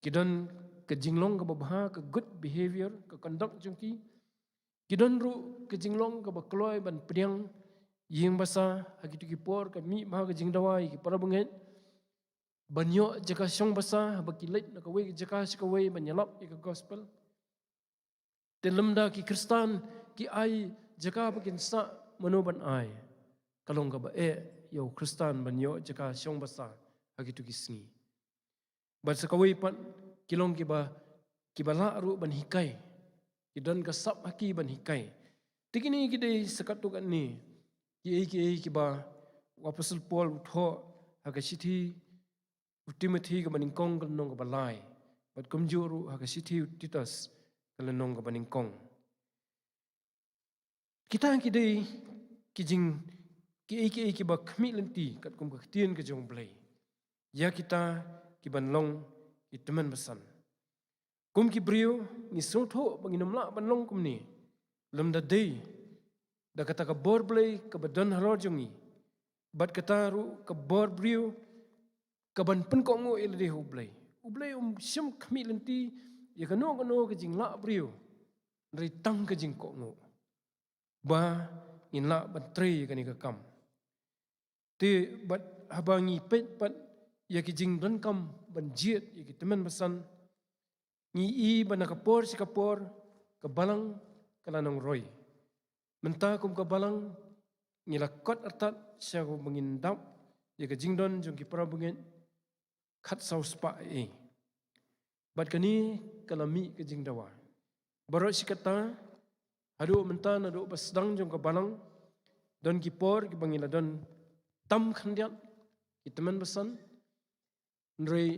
ki don ke jinglong ka babha ka good behavior ka conduct jong ki don ru ke jinglong ka bakloi ban priang yeng basa haki tu ki por ka mi ba ka jing dawai ki para benget banyo jaka syong basa baki let na ka wei jaka ka wei banyalap ka gospel telemda ki Kristan ki ai jaka bakin sa manoban ai kalong ka ba yo Kristan banyo jaka syong basa haki tu ki singi ban sa ka wei pat kilong ki ba la ru ban hikai ki don ka sap haki ban hikai tikini ki dei sakatu kan ni ki ba Apostle Paul tho haka sithi Timothy ka baning kong ka nong ka balai bat kumjuru haka sithi Titus ka nong ka baning kong kita ki dei ki jing ki ba khmi lenti kat kum ka tien ka jong blai ya kita ki ban long ki teman besan kum ki brio ni sotho banginam la ban long kum ni lam da dei da kata ka bor blai ka badan halor jongi bat kata ru ka bor brio ka ban pen ko ngo il de hublai sim khmi lenti ya ka no ka jing la brio ri tang ka jing ko ngo ba in la ban tre ka ni ka kam te bat habangi pet pat ya ki jing dan kam ban jiet ya ki teman besan ni i ban ka por si ka por ka balang kala nong roy menta kum ka balang ngila kot atat sya ko mengindap ya ka jing don jong ki para bengen khat sau spa bat kani kalami ka jing dawa baro sikata hadu menta na do basdang jong ka balang don ki por ki bangila don tam khandiat ki teman besan nrei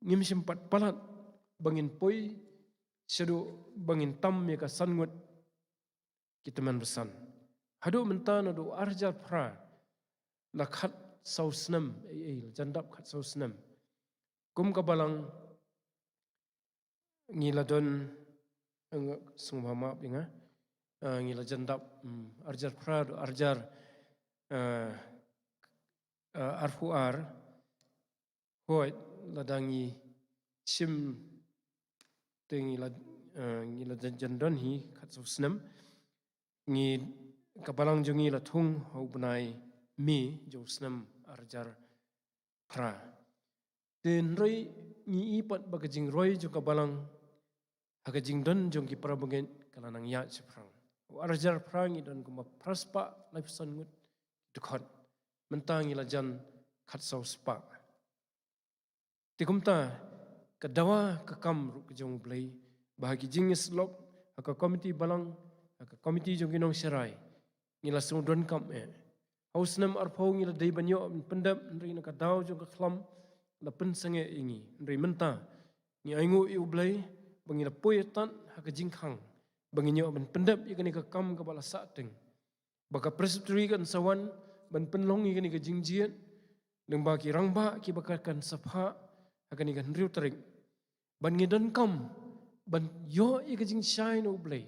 ngim simpat palat bangin poi sedu bangin tam ya ka sangut ki teman besan hadu mentan adu arjar pra la khat sau snam jandap khat sau snam kum ka balang ngila don sungmama binga ngila jandap arjar pra adu arjar arfuar hoi ladangi sim tengi la jandon hi khat sau snam ngi kapalang jungi la thung ho bunai mi jo snam arjar pra ten roi ngi ipat bagajing roi jo kapalang hagajing don jong ki prabangen kalanang ya chiprang arjar pra ngi don kuma praspa life san ngut dekhot mentangi la jan khat sau spa tikumta kadawa kakam ru kejong blai bahagi jingis lok haka komiti balang haka komiti jong kinong serai ngila sungdon kam hausnam arpau ngila dei banyo pendam nri na kadaw jong ka khlam la pensange ingi nri menta ngi aingu iu blai bangila poyetan haka jingkhang banginyo ben pendam ikani ka kam ka bala sateng baka presbytery kan sawan ban penlong ikani ka jingjian nang baki rangba ki bakakan sapha hakani kan riu tering ban ngidan kam ban yo ikajing shai no blai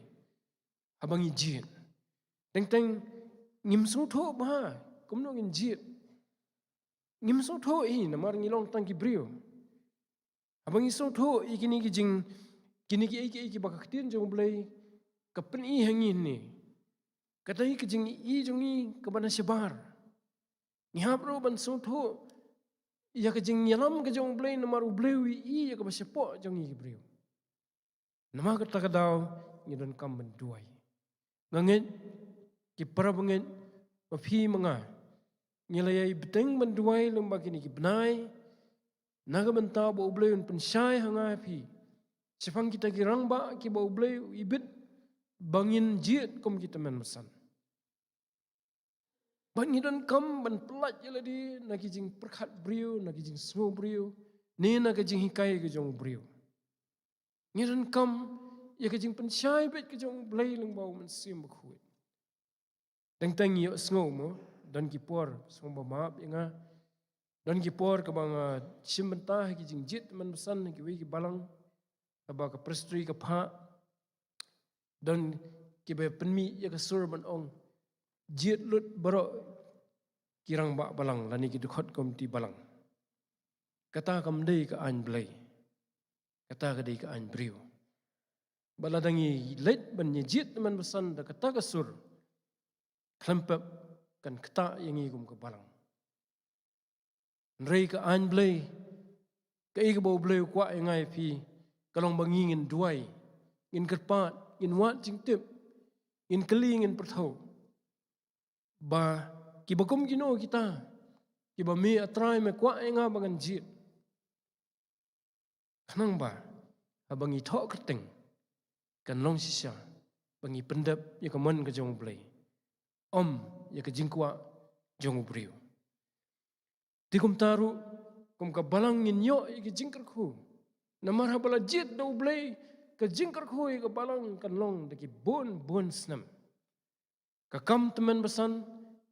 abangi jin teng ngim so tho ba kumno ngin jit ngim so tho namar ngilong tang ki brio abangi so tho ikini ki jing kini ki bakaktin jong blai kapen hangin ni katai ki jing jongi kabana sebar ngihapro ban so tho ya ka jing nyalam ka jong blai namar ublewi ya ka basepo jong i brio nama ka takadaw ngidon kam benduai nganget ki parabanget mapi mga ngilayay beteng benduai lembag ini ki benai naga benta bo ublay un pensyai hanga pi sifang kita ki rangba ki bo ublay ibit bangin jiet kom kita men mesan ban ngidon kam ban pelat jeladi nagi jing perkhat brio nagi jing smo brio ni naga jing hikai ke jong brio ngidon kam ya ke jing pensyai bet ke jong blai lengbau men sim bekhuit teng yo sngo mo dan ki por somba maap inga dan ki por ka bang simbenta ki jing jit men pesan ki wi ki balang aba ka prestri ka pha dan ki be penmi ya ka sur ban ong jit lut baro kirang ba balang lani ki dukhot komti balang kata kam dei ka an blai kata ka dei ka an brio baladangi let ban ni jit man pesan da kata ka sur klempep kan kata yang igum ke balang nrei ka an blai ka ig bo blai kwa ngai pi kalong bangingin duai in kerpat in wat jingtip in keling in perthau ba ki bakum gino kita ki ba mi atrai me kwa nga bangan jit khnang ba abangi tho keteng kan long sisa bangi pendap ya ka mon ka jong blai om ya ka jingkwa jong brio tikum taru kum ka balang ngin yo ki jingkar khu namar habala jit do blai ka jingkar khu ka balang kan long de ki bon snam ka kam teman besan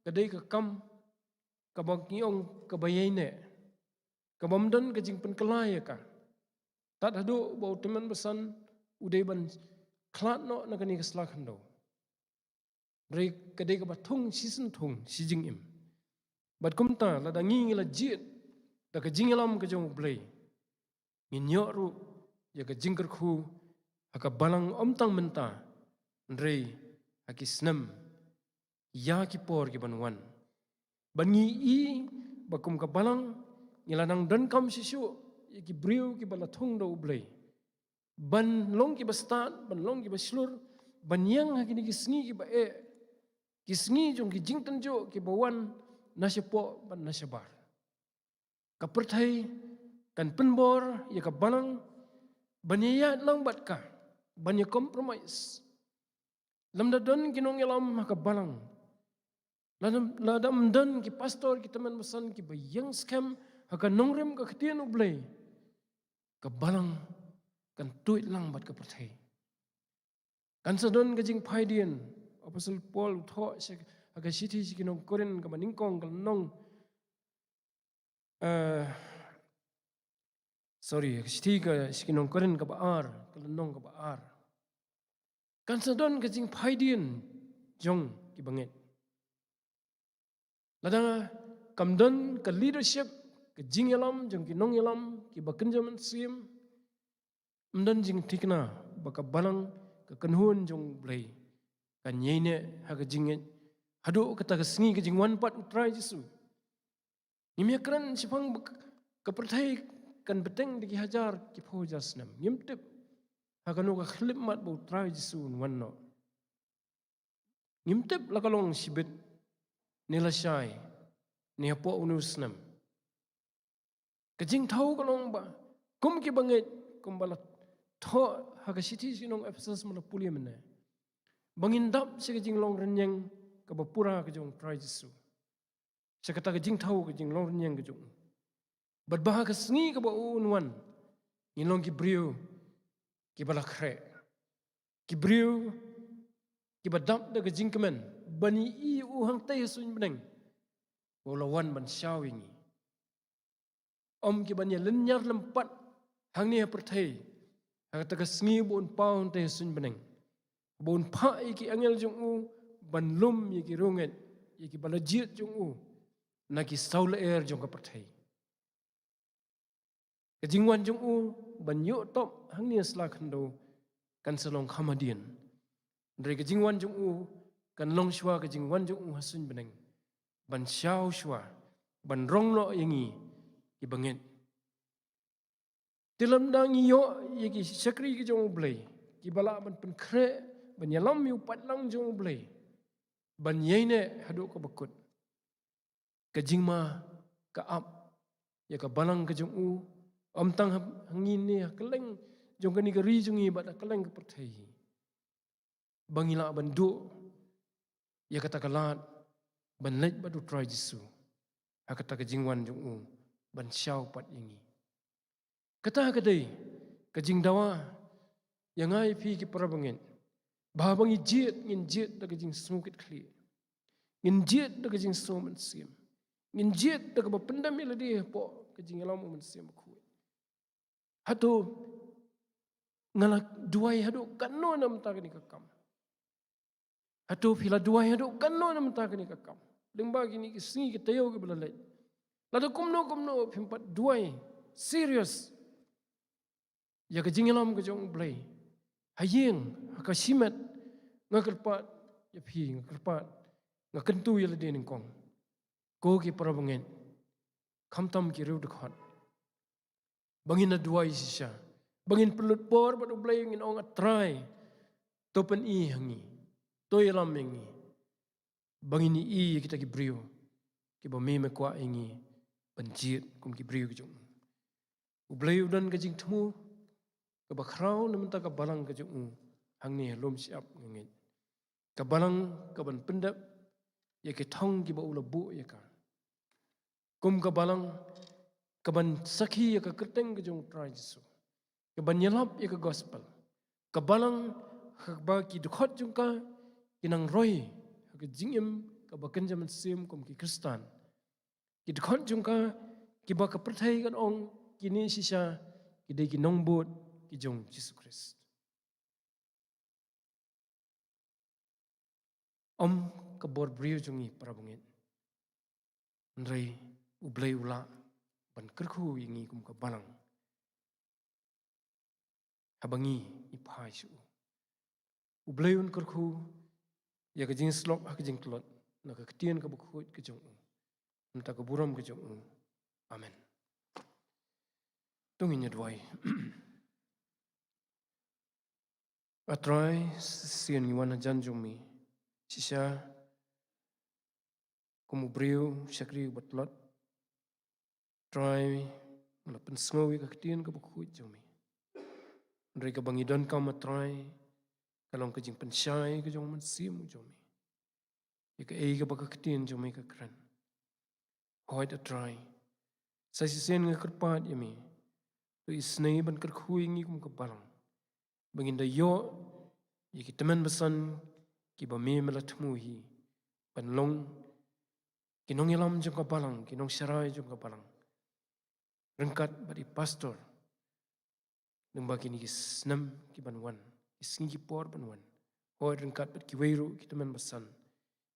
kadai ka kam ka bang ong ka bayai ne ka bamdan ka jing pen kelaya ka tat hadu bo teman besan udai ban klat no na kani ka slak hando rei kadai ka bathung season thung si jing im bat kumta la dangi ngila jit da ka jingalam ka jong blai ngin yo ru ya ka jingkar khu aka balang omtang menta rei akisnam ya ki por ki banwan bangi i bakum ka balang ngilanang dan kam sisu ki brio ki balathung do blai ban long ki bastat ban long ki baslur ban yang hakini ki sngi ki ba ki sngi jong ki jingtan jo ki bawan nasyapo ban nasyabar ka perthai kan penbor ya ka balang banyaya lang bat ka banya compromise lam dadon kinong ilam ka balang ladam dan ki pastor ki teman besan ki bayang scam haka nongrem ka khtian ublai ka balang kan tuit lang bat ka perthai kan sadon ka jing phaidian apostle paul tho aga siti sikinong koren ka maningkong ka nong sorry siti ka sikinong koren ka baar ka nong ka baar kan sadon ka jing phaidien jong ki bangit ladang kamdon ka leadership ka jing yalam jong ki nong yalam ki bakenjaman sim mdan jing tikna baka balang ka kanhun jong blai kan yene ha ka jing hadu kata ka sngi ka jing wan pat utrai jisu nimyakran sipang ka perthai kan beteng di hajar ki phojas nam ngimtip ha kanu ka khlip mat bu utrai jisu wanno ngimtip lakalong sibit nila syai ni hapo unus nam kajing thau kalong ba kum ki bangit kum balat tho haga siti sinong Ephesus mala pulia mena bangin dap si kajing long renyang ka bapura ka jong trai Jesu sakata kajing thau kajing long renyang ka jong bat bah ka sngi ka ba unwan ngilong ki brio ki bala khre ki brio ki badap da kajing kemen bani i u hang tay sun beneng walawan ban syawingi om ki ban ya lenyar lempat hang ni perthai hang ta kasngi bon paun te sun beneng bon pha iki angel jong u ban lum iki runget iki balajit jong u na ki saul air jong ka perthai ka jingwan jong u ban yo top hang ni sla khando kan salong khamadian dari ka jingwan jong u kan long shwa ka jingwan jong u hasun beneng ban syau shwa ban rong lo yangi ki bangit tilam dang yo yaki sakri ki jong blai ki bala ban pen khre ban yalam yu pat lang jong blai ban yene hadu ka bakut ka jingma ka ap ya ka balang ka jong u om tang hangin ni keleng jong ka ni ka ri jong i ba keleng ka perthai bangila ban du ya kata kalat ban lej ba du try Jesu hakata ka jingwan jong u ban syau pat yangi kata kadai ka jing dawa yang ai phi ki parabangin ba bangi jet ngin jet da ka jing sungkit khli ngin jet da ka jing soman sim ngin jet da ka ba pendam ila di po ka jing alam man sim khu hatu ngala duai hadu kanno nam ta ka ni ka kam hatu phila duai hadu kanno nam ta ka ni ka kam lengba gini ki singi ki tayo ki belalai lada kumno pimpat duai serious ya ka jingilam ka jong blai hayeng ka simet ngakelpat ya phi ngakelpat ngakentu ya lade ning kong ko ki parabangen khamtam ki rew dekhat bangin na duai sisya bangin pelut por badu blai ngin ong atrai topen i hangi toyalam yangi bangin i kita ki brio ki ba me kwa ingi banjit kum ki brio ki jong ublai udan ka jing thmu ka ba khrau nam ta ka balang ka jong hang ni lom siap ngi ka balang ka ban pendap ya ki thong ki ba ula bu ya ka kum ka balang ka ban sakhi ya ka kerteng ka jong try Jesu ka ban yalap ya ka gospel ka balang ba ki dukhot jong ka kinang roi ka jingim ka ba kenjaman sim kum ki kristan ki dukhot jong ka ki ba ka perthai kan ong kini sisa ki dei ki nongbot ki jong Jesus Christ om ka bor brio jongi parabungin ndrei ublai ula ban kerkhu yingi kum ka balang habangi iphai su ublai un kerkhu ya ka jing slop ha ka jing tlot na ka ktien ka bukhut ka jong nta ka buram ka jong amen tungin duai atrai sian ni wana janjumi sisa kumu brio sakri batlot try mala pensngowi ka ktien ka bukhut jomi ndrei ka bangidon ka matrai kalong ka jing pensyai ka jong man sim jomi ka ei ka baka ktien jomi ka kran hoit a try sai sisen nga kerpat yami tu isnei ban kerkhui ngi kum ka balang bangin da yo yiki teman besan ki ba me mala thmu hi Penlong kinong ilam jong kabalang, kinong sarai jong kabalang. Rengkat badi pastor. Nang bagi ni kisnam ki banwan, kisngi ki por banwan. Hoi rengkat badi kiweiru kita men basan.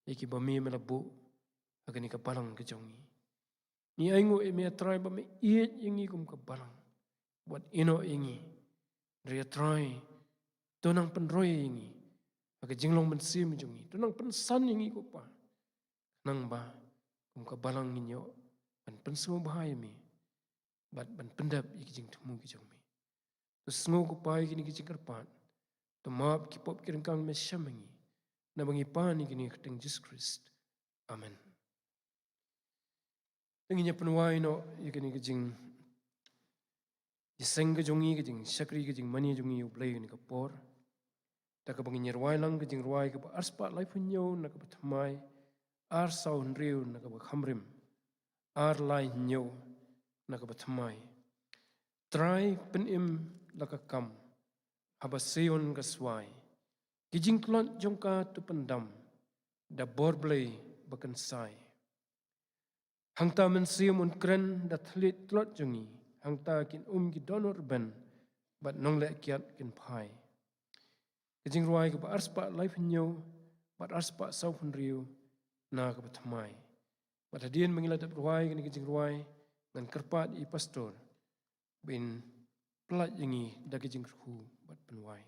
Iki bami melabu agan ni kabalang ke jongi. Ni aingu emi atrai bami iet yengi kum kabalang. Buat ino yengi. Ria try tonang penroy yengi. Aga jinglong bensim jongi. Tonang pensan yengi ko pa. Nang ba kum kabalang ninyo ban pensumo bahaya mi. Ban pendap iki jing temu ki jong mi. Terus ngo ko pa iki ni ki jing kerpat. Tomap ki pop ki rengkang me syamengi. Na bangi pa ni kini keteng Jesus Christ. Amen. Tenginya penuai no iki ni ki jing Iseng ke jongi ke jing syakri ke jing mani jongi ublay ni kapor. Tak ka bangi nyerwai lang ke jing ruai ke ba arspa lai punyo na ka batmai ar sau nriu na ka ba khamrim ar lai nyo na ka batmai. Try penim la ka kam haba seon ka swai. Ki jing klot jongka tu pendam da bor blay bakan sai. Hangta men sium un kren da thlit klot jongi. Hangta kin ki donor ben bat nong le kiat kin pai. Kejing ruai ke ba arspa life nyo bat arspa sau pun riu na ke batmai. Bat hadian mengilat ruai ke kejing ruai ngan kerpat i pastor bin pelat yengi da kejing hu bat penuai.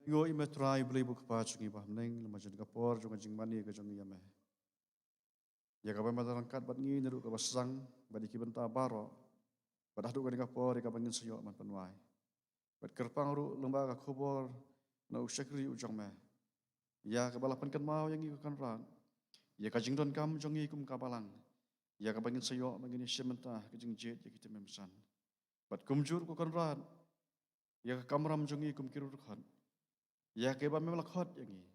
Yo imetrai beli buku pacungi pahmneng lemajun kapor junga jingmani ke jungi yame. Ya kapan matarangkat bat ngi neru ke basang badi kibenta baro. Bat hadu ke kapor ka bangin sayo man panwai. Bat kerpang ru lembaga kubor na usyakri ujang me. Ya kabalapan kan mau yang ikan rang. Ya kajing don kam jongi kum kabalang. Ya ka bangin sayo bangin syementa ke jing jet ya kita memsan. Bat kumjur ku kan ran. Ya kamram jongi kum kirur kan. Ya keba memang lakhot yang ini.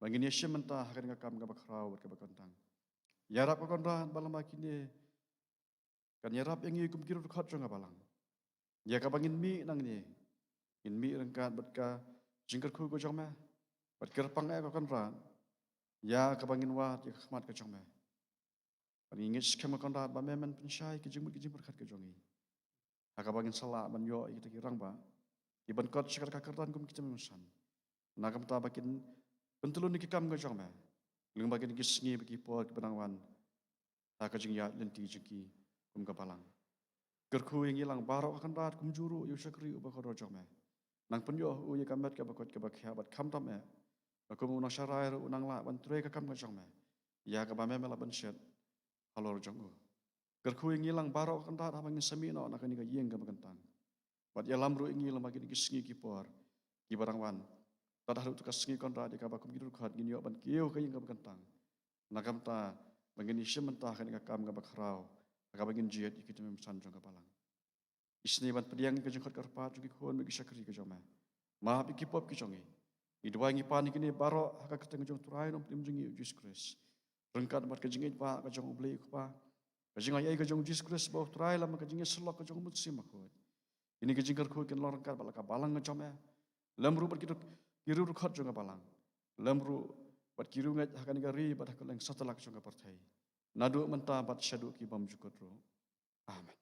Bagi ni syem mentah akan ngakam ngabak raw berkebakantang. Yarap ko konra balang makini kan yarap yang ikum kiru khot jonga balang. Ya ka bangin mi nang ni. In mi rengkat bat ka jingkar khu ko jong me. Bat kerpang ko konra. Ya ka bangin wat ya khmat ko jong me. Pan ingit skema konra ba memen pensyai ke jingmut ke jingmut khat ke jongi. Aka bangin salah ban yo kita kirang ba. Iban kot sekar kakertan kum kita memesan. Nakam ta bakin pentulun ni kikam ko jong me. Lung bakin gisngi bagi po ke benangwan. Ta ka jing ya lenti jiki kum kapalang. Gerku yang hilang barok akan rat kum juru yu sakri uba ko rojong me. Nang penyo u ye kamet ka bakot ke bakya bat kam tam me. Aku unang syarai unang la ban tre ka kam ko jong me. Ya ka ba me la ban syet. Halor jong u. Gerku yang hilang barok akan rat abangin semino nak ni ka yeng ka bakentang. Bat ya lamru ingi lam bagi gisngi ki por. Ki barangwan. Tadah tu ka sngi kon rat ka ba kum gidur khat gini ban kieu ka yeng ka bakentang. Nakam ta bangin isyem mentah kan ka kam ka bakrau. Aka bagin jiat ikit memesan jong kapalang. Isni ban pediang ke jengkot karpat jugi khon bagi syakri ke jome. Maaf iki pop ki jongi. Idwa ngi pan kini baro aka keteng jong turai nom tim jengi Jesus Christ. Rengkat mat ke jengi pa ka jong ubli ku pa. Ka jeng ai ka jong Jesus Christ bo turai lam ka jengi selok ka jong mutsi makot. Ini ke jengkar khu ken lor rengkat bala ka balang ke jome. Lemru bat kiru khot jong kapalang. Lemru bat kiru ngat hakan gari bat hakan leng satalak jong kapartai. Nadu mentah bat syadu ki bam jukut ro. Amin.